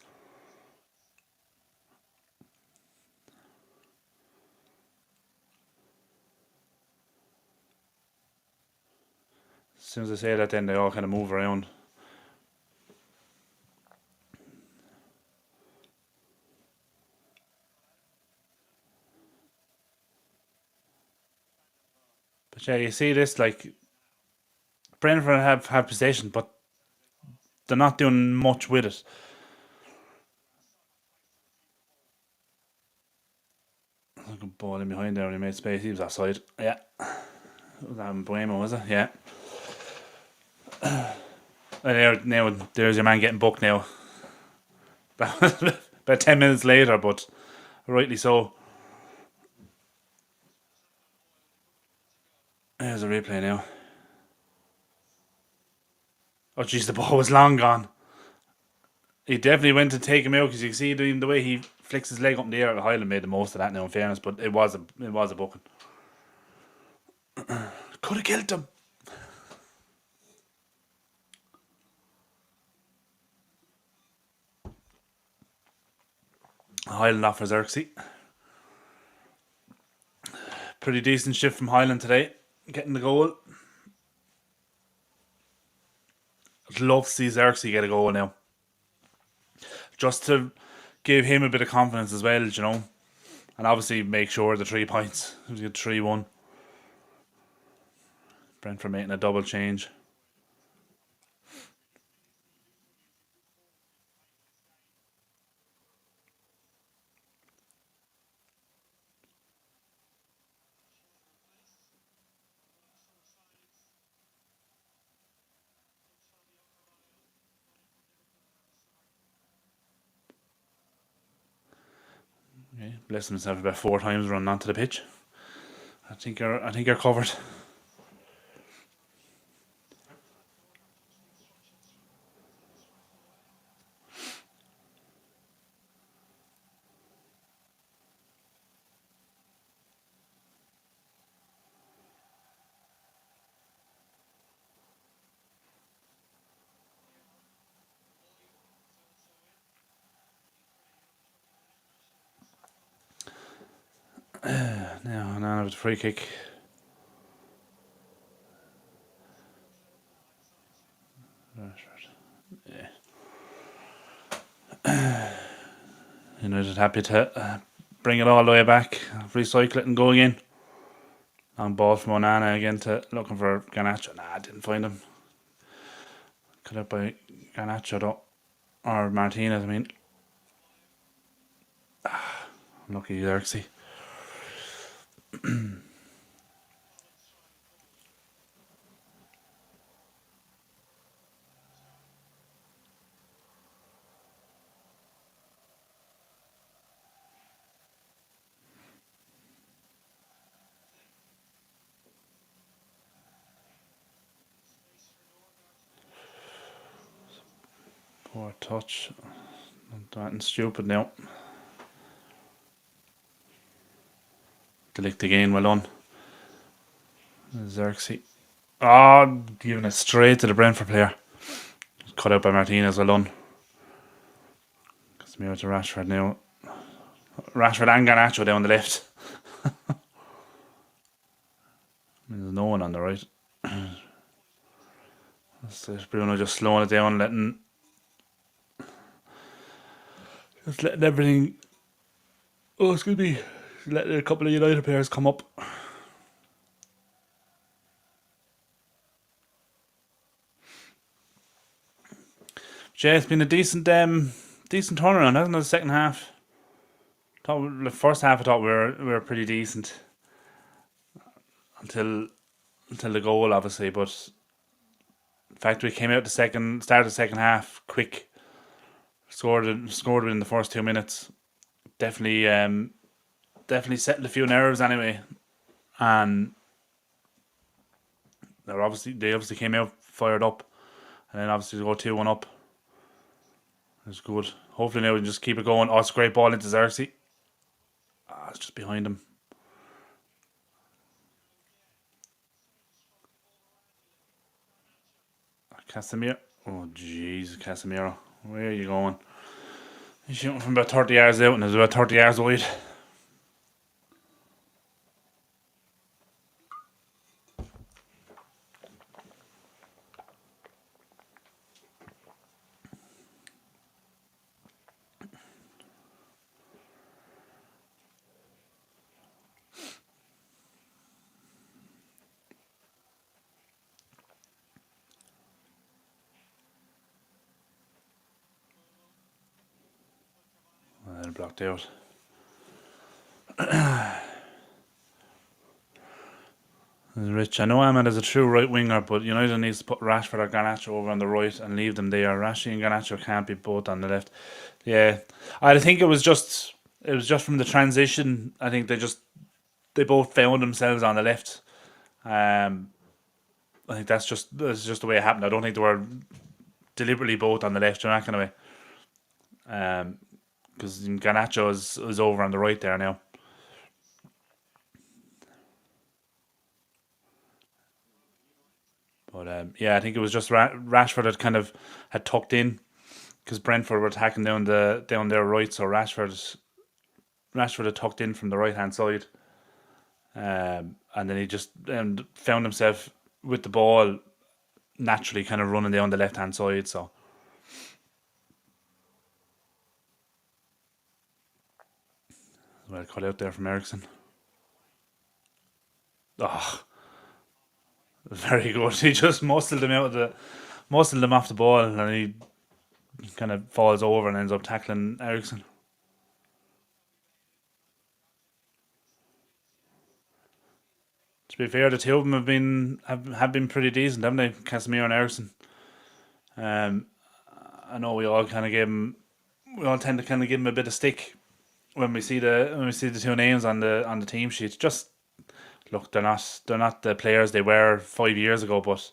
As soon as I say that, then they all kind of move around. But yeah, you see this, like, Brentford have possession, but they're not doing much with it. Look at ball in behind there when he made space. He was offside. Yeah. Was that Bueno, was it? Yeah. Now there's your man getting booked now. About 10 minutes later, but rightly so. There's a replay now. Oh, jeez, the ball was long gone. He definitely went to take him out because you can see the way he flicks his leg up in the air. Highland made the most of that now, in fairness, but it was a booking. Could have killed him. Highland offers Xerxes. Pretty decent shift from Highland today, getting the goal. I'd love to see Xerxes get a goal now, just to give him a bit of confidence as well, you know, and obviously make sure the 3 points. He was good 3-1. Brentford making a double change. Okay, blessed himself about 4 times running onto the pitch. I think you're covered. Now with a free kick. Yeah. United happy to bring it all the way back, recycle it and go again. Long ball from Onana again to looking for Garnacho. Nah, didn't find him. Cut out by Garnacho though. Or Martinez, I mean. Lucky Xerxes. Poor touch. Not stupid now. Delict again, well done. Xerxes. Oh, giving it straight to the Brentford player. Cut out by Martinez, well done. Gets me out to Rashford now. Rashford and Garnacho down the left. There's no one on the right. That's Bruno just slowing it down, letting everything. Oh, excuse me. Letting a couple of United players come up. Yeah, it's been a decent turnaround, hasn't it? The second half. The first half I thought we were pretty decent until the goal, obviously. But in fact, we came out started the second half quick. Scored within the first 2 minutes. Definitely settled a few nerves anyway, and they obviously came out fired up, and then obviously to go 2-1 up. It's good. Hopefully now we can just keep it going. Oh, it's a great ball into Xerxes. Ah, it's just behind him. Casemiro. Oh, jeez, Casemiro. Where are you going? He's shooting from about 30 yards out and it's about 30 yards wide. Blocked out. Rich, I know Ahmed is a true right winger, but United needs to put Rashford or Garnacho over on the right and leave them there. Rashie and Garnacho can't be both on the left. Yeah, I think it was just from the transition. I think they both found themselves on the left. Um, I think that's just the way it happened. I don't think they were deliberately both on the left or that kind of way. Because Garnacho is over on the right there now. But yeah, I think it was just Rashford had tucked in because Brentford were attacking down their right, so Rashford had tucked in from the right hand side, and then he just found himself with the ball naturally kind of running down the left hand side. So well cut out there from Ericsson. Oh, very good. He just muscled him off the ball, and he kind of falls over and ends up tackling Ericsson. To be fair, the two of them have been pretty decent, haven't they? Casemiro and Ericsson. Um, I know we all tend to kind of give him a bit of stick when we see the two names on the team sheet. Just look, they're not the players they were 5 years ago, but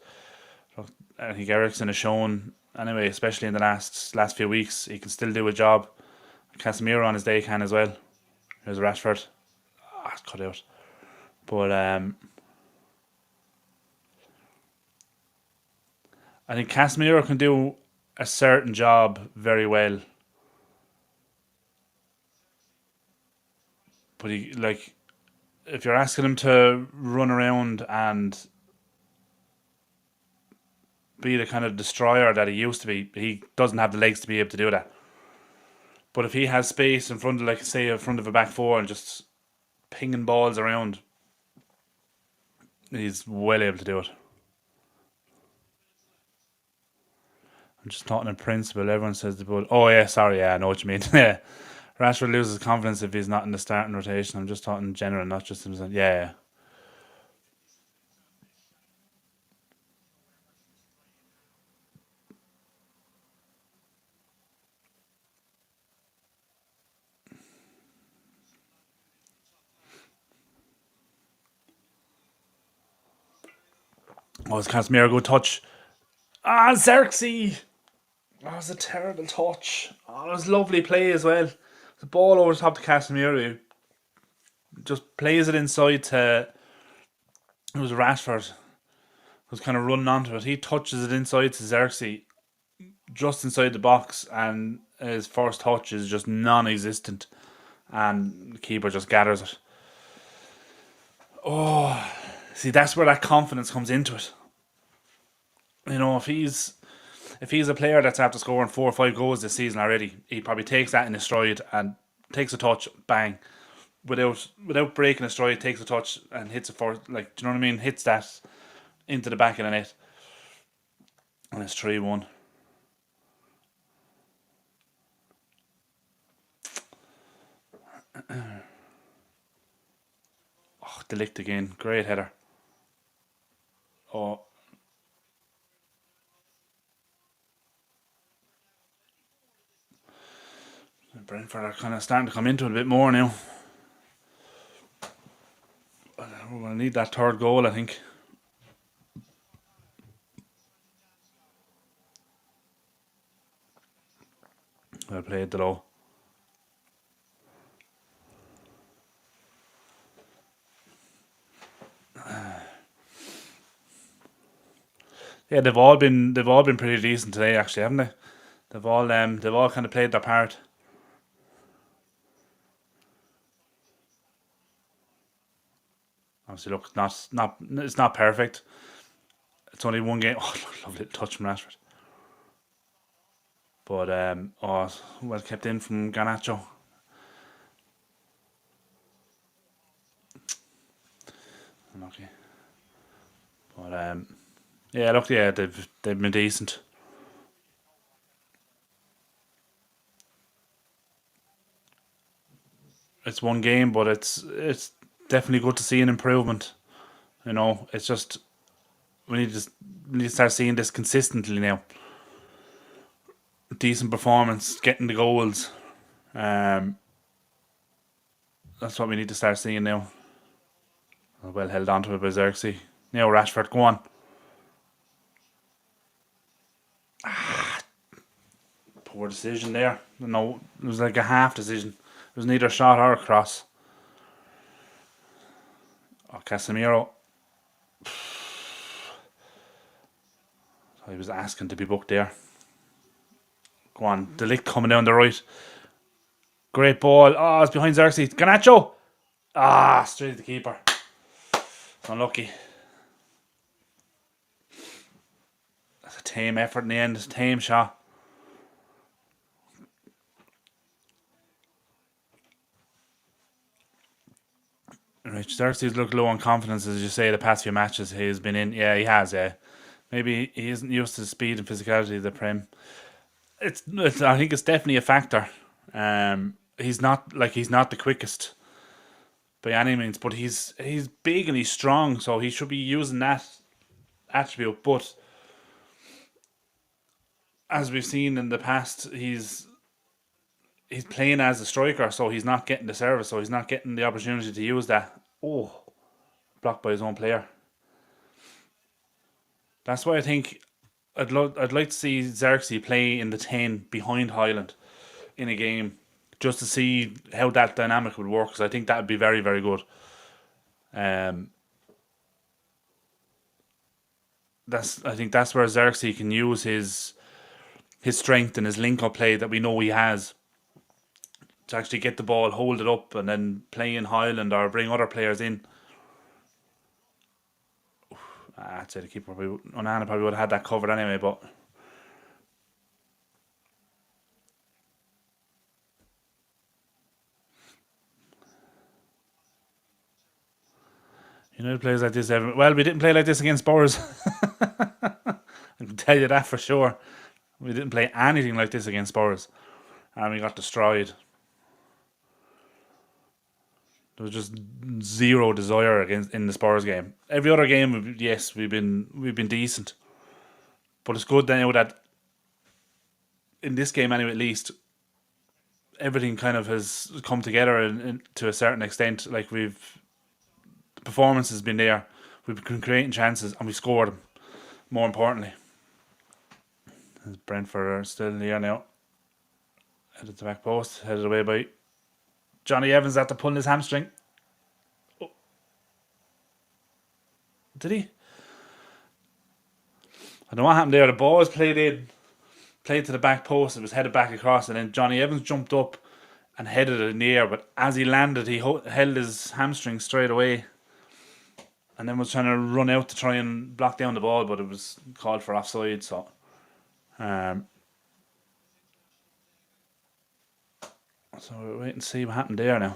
look, I think Ericsson has shown anyway, especially in the last few weeks, he can still do a job. Casemiro on his day can as well. There's Rashford. Ah, cut out. But I think Casemiro can do a certain job very well, but he like if you're asking him to run around and be the kind of destroyer that he used to be, he doesn't have the legs to be able to do that. But if he has space in front of, like, say, in front of a back four and just pinging balls around, he's well able to do it. I'm just talking in principle. Everyone says the bull. Oh yeah, sorry, yeah, I know what you mean. Yeah, Rashford loses confidence if he's not in the starting rotation. I'm just talking in general, not just himself. Yeah, yeah. Oh, it's Casemiro, good touch. Ah, Xerxes! That was a terrible touch. Oh, it was lovely play as well. The ball over the top to Casemiro. Just plays it inside to. It was Rashford. Was kind of running onto it. He touches it inside to Xerxes, just inside the box, and his first touch is just non existent. And the keeper just gathers it. Oh, see, that's where that confidence comes into it. If he's a player that's after scoring 4 or 5 goals this season already, he probably takes that in his stride and takes a touch, bang, without breaking a stride, takes a touch and hits it for, like, do you know what I mean? Hits that into the back of the net, and it's 3-1. Oh, Delict again, great header. Oh, Brentford are kind of starting to come into it a bit more now. We're going to need that third goal, I think. Well played, Delo. Yeah, they've all been pretty decent today, actually, haven't they? They've all kind of played their part. Obviously, look, it's not perfect. It's only one game. Oh, lovely little touch from Rashford. But well kept in from Garnacho. Unlucky. But yeah, look, yeah, they've been decent. It's one game, but it's definitely good to see an improvement. It's just we need to start seeing this consistently now. Decent performance, getting the goals. Um, that's what we need to start seeing now. Well held on to it by Xerxes. Now Rashford, go on. Poor decision there. No, it was like a half decision. It was neither shot or a cross. Oh, Casemiro. He was asking to be booked there. Go on. Delict coming down the right. Great ball. Oh, it's behind Xerxes. Garnacho. Straight at the keeper. Unlucky. That's a tame effort in the end. It's a tame shot. Right, Xerxes looked low on confidence, as you say, the past few matches he's been in. Yeah, he has, yeah. Maybe he isn't used to the speed and physicality of the Prem. I think it's definitely a factor. He's not the quickest by any means, but he's big and he's strong, so he should be using that attribute. But as we've seen in the past, he's playing as a striker, so he's not getting the service, so he's not getting the opportunity to use that. Oh, blocked by his own player. That's why I think I'd like to see Xerxes play in the 10 behind Highland in a game, just to see how that dynamic would work. Because I think that would be very, very good. Um, I think that's where Xerxes can use his strength and his link up play that we know he has to actually get the ball, hold it up, and then play in Highland or bring other players in. I'd say the keeper Onana probably would have had that covered anyway, but plays like this. Well, we didn't play like this against Spurs. I can tell you that for sure. We didn't play anything like this against Spurs, and we got destroyed. There was just zero desire against in the Spurs game. Every other game, yes, we've been decent, but it's good now that in this game, anyway, at least everything kind of has come together to a certain extent. Like the performance has been there. We've been creating chances and we scored them. More importantly, Brentford are still in the air now. Headed to the back post, headed away by Johnny Evans after pulling his hamstring. Oh, did he? I don't know what happened there. The ball was played to the back post. It was headed back across, and then Johnny Evans jumped up and headed it in the air. But as he landed, he held his hamstring straight away, and then was trying to run out to try and block down the ball, but it was called for offside. Um, so we'll wait and see what happened there now.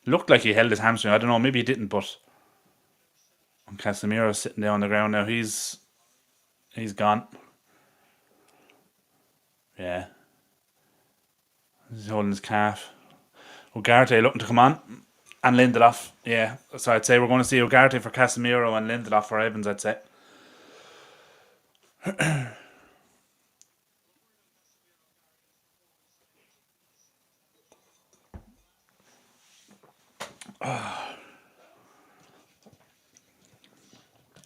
Looked like he held his hamstring. I don't know. Maybe he didn't, but Casemiro's sitting there on the ground now. He's gone. Yeah, he's holding his calf. Ugarte looking to come on. And Lindelof, yeah. So I'd say we're going to see Ugarte for Casemiro and Lindelof for Evans, I'd say.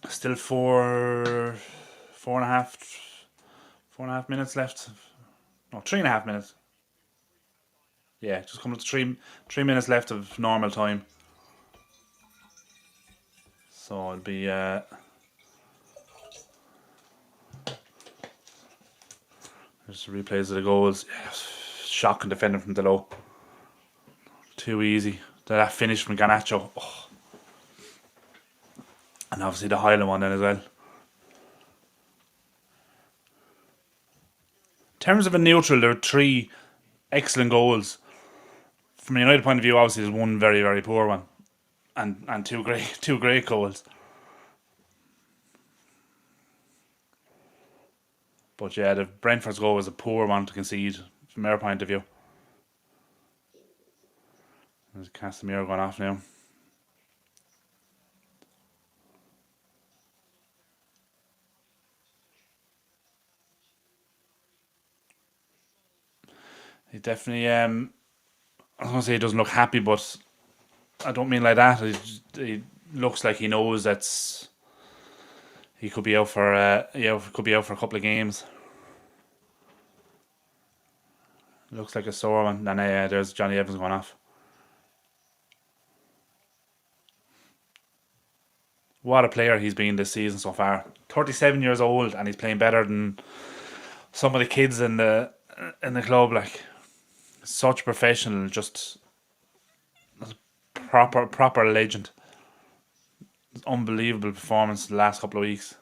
Still four and a half minutes left. No, 3.5 minutes. Yeah, just coming to 3 minutes left of normal time. So it'll be just replays of the goals. Yeah, shocking defending from the low. Too easy. That finish from Garnacho. Oh. And obviously the Highland one then as well. In terms of a neutral, there are three excellent goals. From a United point of view, obviously there's one very, very poor one. And two great goals. But yeah, the Brentford's goal was a poor one to concede from our point of view. There's Casemiro going off now. He definitely, I was going to say he doesn't look happy, but I don't mean like that. He looks like he knows he could be out for could be out for a couple of games. Looks like a sore one. And there's Johnny Evans going off. What a player he's been this season so far. 37 years old, and he's playing better than some of the kids in the club. Like, such professional, just proper legend. Unbelievable performance the last couple of weeks.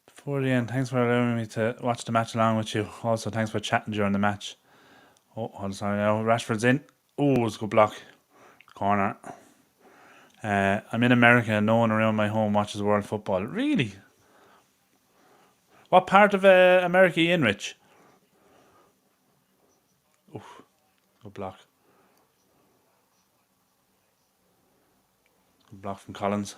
Before the end, thanks for allowing me to watch the match along with you. Also, thanks for chatting during the match. Oh, hold on now. Rashford's in. Oh, it's a good block. Corner. I'm in America and no one around my home watches world football. Really? What part of America are you in, Rich? Oof, good block. Good block from Collins.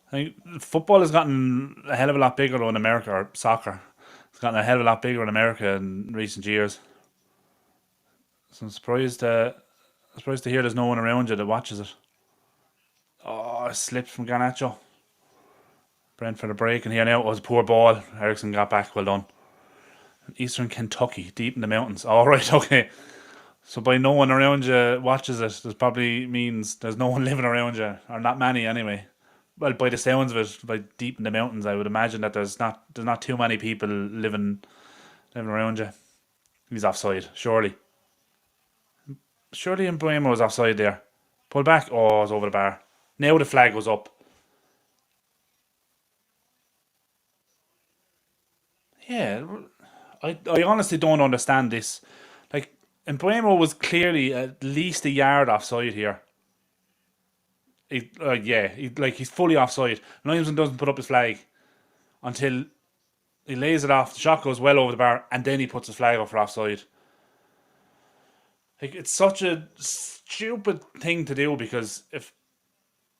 I think football has gotten a hell of a lot bigger though in America, or soccer. It's gotten a hell of a lot bigger in America in recent years. So I'm surprised to hear there's no one around you that watches it. Oh, slipped from Garnacho. Brentford a break, and here now it was a poor ball. Ericsson got back, well done. Eastern Kentucky, deep in the mountains. All right, okay. So by no one around you watches it, this probably means there's no one living around you, or not many anyway. Well, by the sounds of it, by deep in the mountains, I would imagine that there's not too many people living around you. He's offside, surely. Surely Mbuemo was offside there. Pull back. Oh, it's over the bar. Now the flag goes up. Yeah, I honestly don't understand this. Like, Mbuemo was clearly at least a yard offside here. Yeah, he's fully offside. Niamsen doesn't put up his flag until he lays it off. The shot goes well over the bar, and then he puts his flag up for offside. Like, it's such a stupid thing to do, because if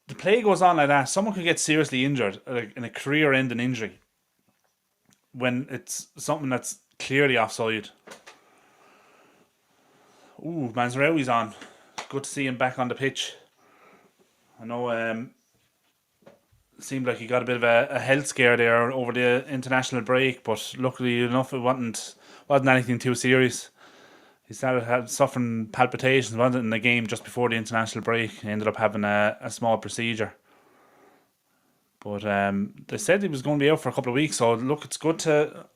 the play goes on like that, someone could get seriously injured, like in a career-ending injury, when it's something that's clearly offside. Ooh, Mazraoui's on. Good to see him back on the pitch. I know it seemed like he got a bit of a health scare there over the international break, but luckily enough it wasn't anything too serious. He started suffering palpitations, wasn't it, in the game just before the international break. He ended up having a small procedure. But they said he was going to be out for a couple of weeks, so look, it's good to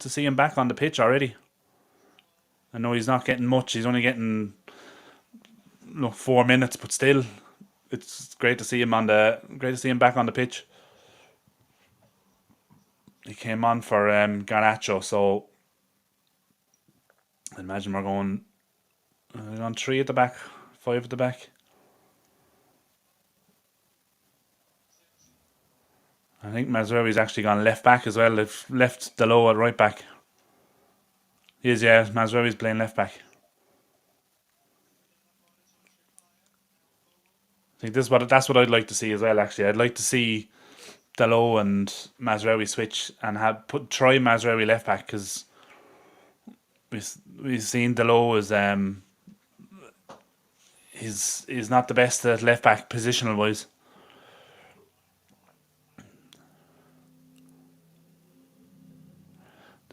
see him back on the pitch already. I know he's not getting much; he's only getting 4 minutes, but still, it's great to see him back on the pitch. He came on for Garnacho, so I imagine we're going on three at the back, five at the back. I think Mazraoui's actually gone left back as well. They've left Delo at right back. He is, yeah. Mazraoui's playing left back. think that's what I'd like to see as well. Actually, I'd like to see Dalot and Mazraoui switch and try Mazraoui left back, because we've seen Dalot as he's not the best at left back positional wise.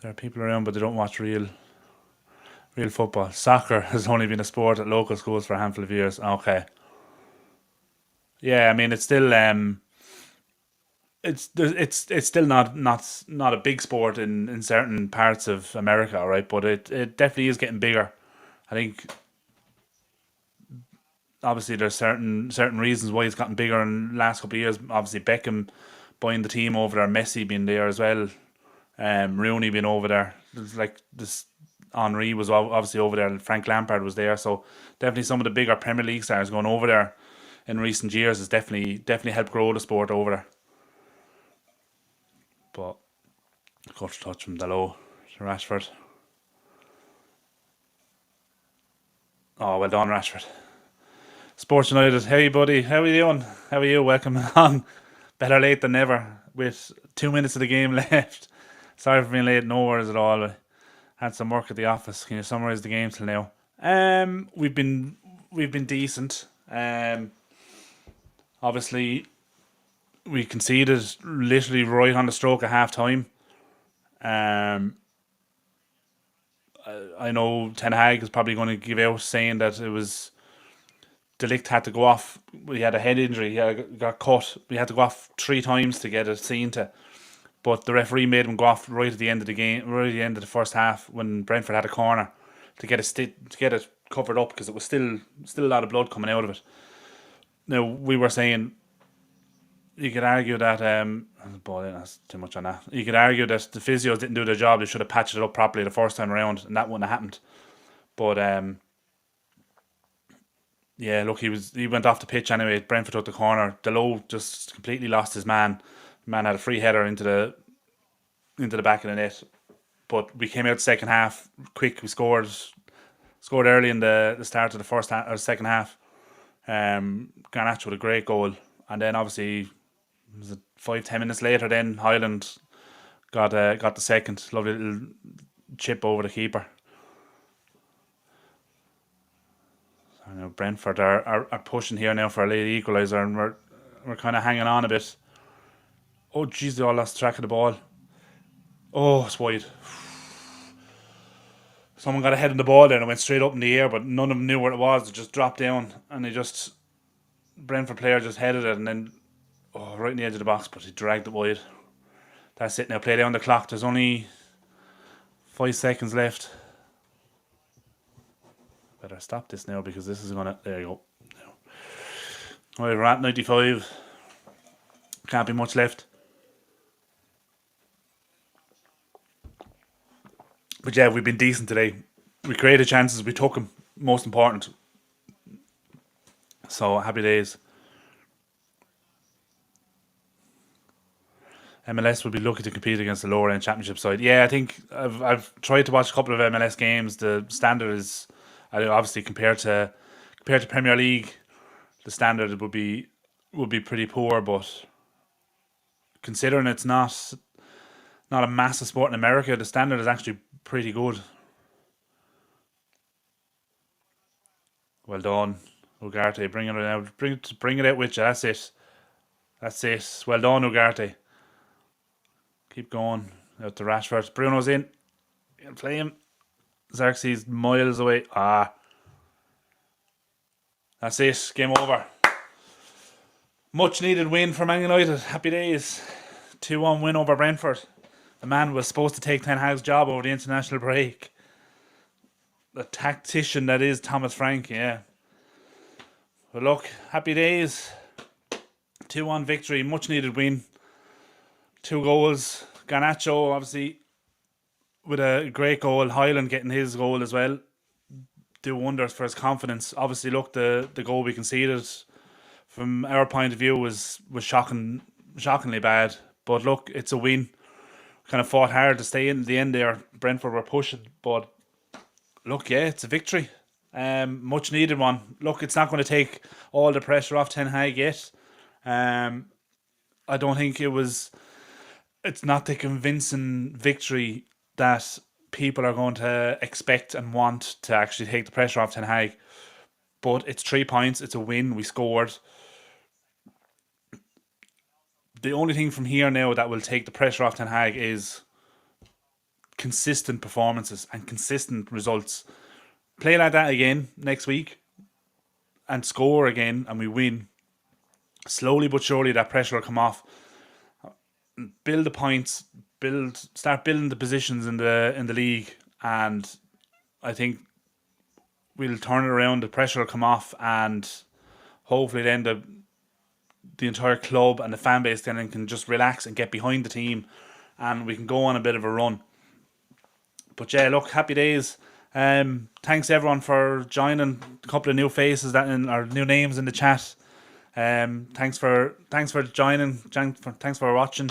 There are people around, but they don't watch real football. Soccer has only been a sport at local schools for a handful of years. Okay, yeah, I mean it's still it's still not a big sport in certain parts of America, right? But it definitely is getting bigger. I think obviously there's certain reasons why it's gotten bigger in the last couple of years. Obviously Beckham buying the team over there, Messi being there as well, Rooney being over there. There's like this. Henri was obviously over there. Frank Lampard was there. So definitely some of the bigger Premier League stars going over there in recent years has definitely helped grow the sport over there. But good touch from Dalot to Rashford. Oh, well done, Rashford. Sports United, hey buddy, how are you doing? How are you? Welcome along. Better late than never. With 2 minutes of the game left. Sorry for being late. No worries at all. I had some work at the office. Can you summarise the game till now? We've been decent. Obviously we conceded literally right on the stroke of half time. Um, I know Ten Hag is probably going to give out saying that it was Delict had to go off. We had a head injury. Got cut. We had to go off 3 times to get it seen to. But the referee made him go off right at the end of the game, right at the end of the first half when Brentford had a corner to get to get it covered up, because it was still a lot of blood coming out of it. Now we were saying you could argue that ball in, that's too much on that. You could argue that the physios didn't do their job. They should have patched it up properly the first time around, and that wouldn't have happened. But yeah, look, he went off the pitch anyway. Brentford took the corner. Dalot just completely lost his man. The man had a free header into the back of the net. But we came out second half quick. We scored early in the start of the first half or second half. Garnacho with a great goal, and then obviously was it 5-10 minutes later? Then Highland got the second. Lovely little chip over the keeper. I know Brentford are pushing here now for a late equaliser, and we're kind of hanging on a bit. Oh jeez, they all lost track of the ball. Oh, it's wide. Someone got ahead of the ball there and it went straight up in the air, but none of them knew where it was. It just dropped down, and Brentford player just headed it, and then right in the edge of the box, but he dragged it wide. That's it now. Play down the clock. There's only 5 seconds left. Better stop this now, because this is gonna. There you go. Right, we're at 95. Can't be much left. But yeah, we've been decent today. We created chances. We took them. Most important. So happy days. MLS would be lucky to compete against the lower end championship side. Yeah, I think I've tried to watch a couple of MLS games. The standard is, I know, obviously compared to Premier League, the standard would be pretty poor. But considering it's not a massive sport in America, the standard is actually pretty good. Well done, Ugarte. Bring it out. Bring it out with you. That's it. That's it. Well done, Ugarte. Keep going. Out to Rashford. Bruno's in. You can play him. Xerxes miles away. That's it. Game over. Much needed win for Man United. Happy days. 2-1 win over Brentford. The man was supposed to take Ten Hag's job over the international break. The tactician that is Thomas Frank, yeah. But look, happy days. 2-1 victory. Much needed win. 2 goals. Garnacho, obviously, with a great goal. Highland getting his goal as well. Do wonders for his confidence. Obviously, look, the goal we conceded from our point of view was shockingly bad. But look, it's a win. Kind of fought hard to stay in the end there. Brentford were pushing. But look, yeah, it's a victory. Much needed one. Look, it's not going to take all the pressure off Ten Hag yet. Um, I don't think it's not the convincing victory that people are going to expect and want to actually take the pressure off Ten Hag. But it's 3 points. It's a win. We scored. The only thing from here now that will take the pressure off Ten Hag is consistent performances and consistent results. Play like that again next week and score again and we win. Slowly but surely that pressure will come off. Build the points, start building the positions in the league, and I think we'll turn it around. The pressure will come off, and hopefully then the entire club and the fan base then can just relax and get behind the team, and we can go on a bit of a run. But yeah, look, happy days. Thanks everyone for joining. A couple of new faces or new names in the chat. Thanks for joining. Thanks for watching.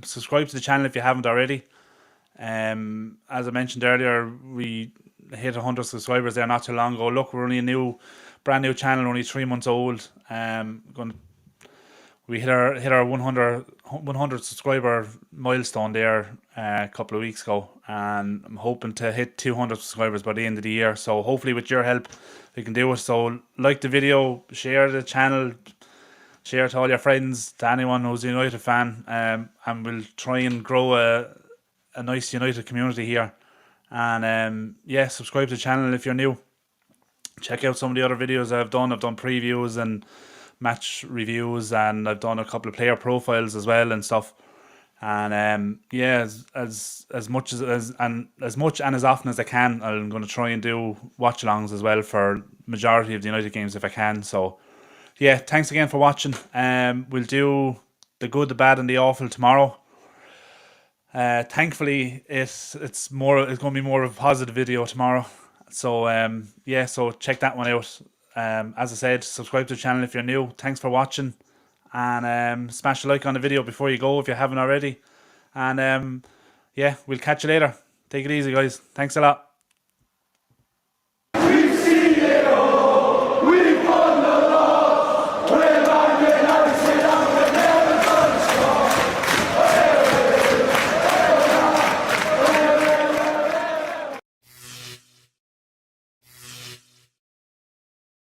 Subscribe to the channel if you haven't already. As I mentioned earlier, we hit 100 subscribers there not too long ago. Look, we're only a brand new channel, only 3 months old. We hit our 100 subscriber milestone there a couple of weeks ago, and I'm hoping to hit 200 subscribers by the end of the year. So hopefully with your help we can do it. So like the video, share the channel, share to all your friends, to anyone who's a United fan, and we'll try and grow a nice United community here. And yeah, subscribe to the channel if you're new. Check out some of the other videos I've done. I've done previews and match reviews, and I've done a couple of player profiles as well and stuff. And yeah, as much and as often as I can, I'm going to try and do watch-alongs as well for majority of the United games if I can. So yeah, thanks again for watching. We'll do the good, the bad, and the awful tomorrow. Thankfully, it's going to be more of a positive video tomorrow. So yeah, so check that one out. As I said, subscribe to the channel if you're new. Thanks for watching, and smash a like on the video before you go if you haven't already. And yeah, we'll catch you later. Take it easy, guys. Thanks a lot.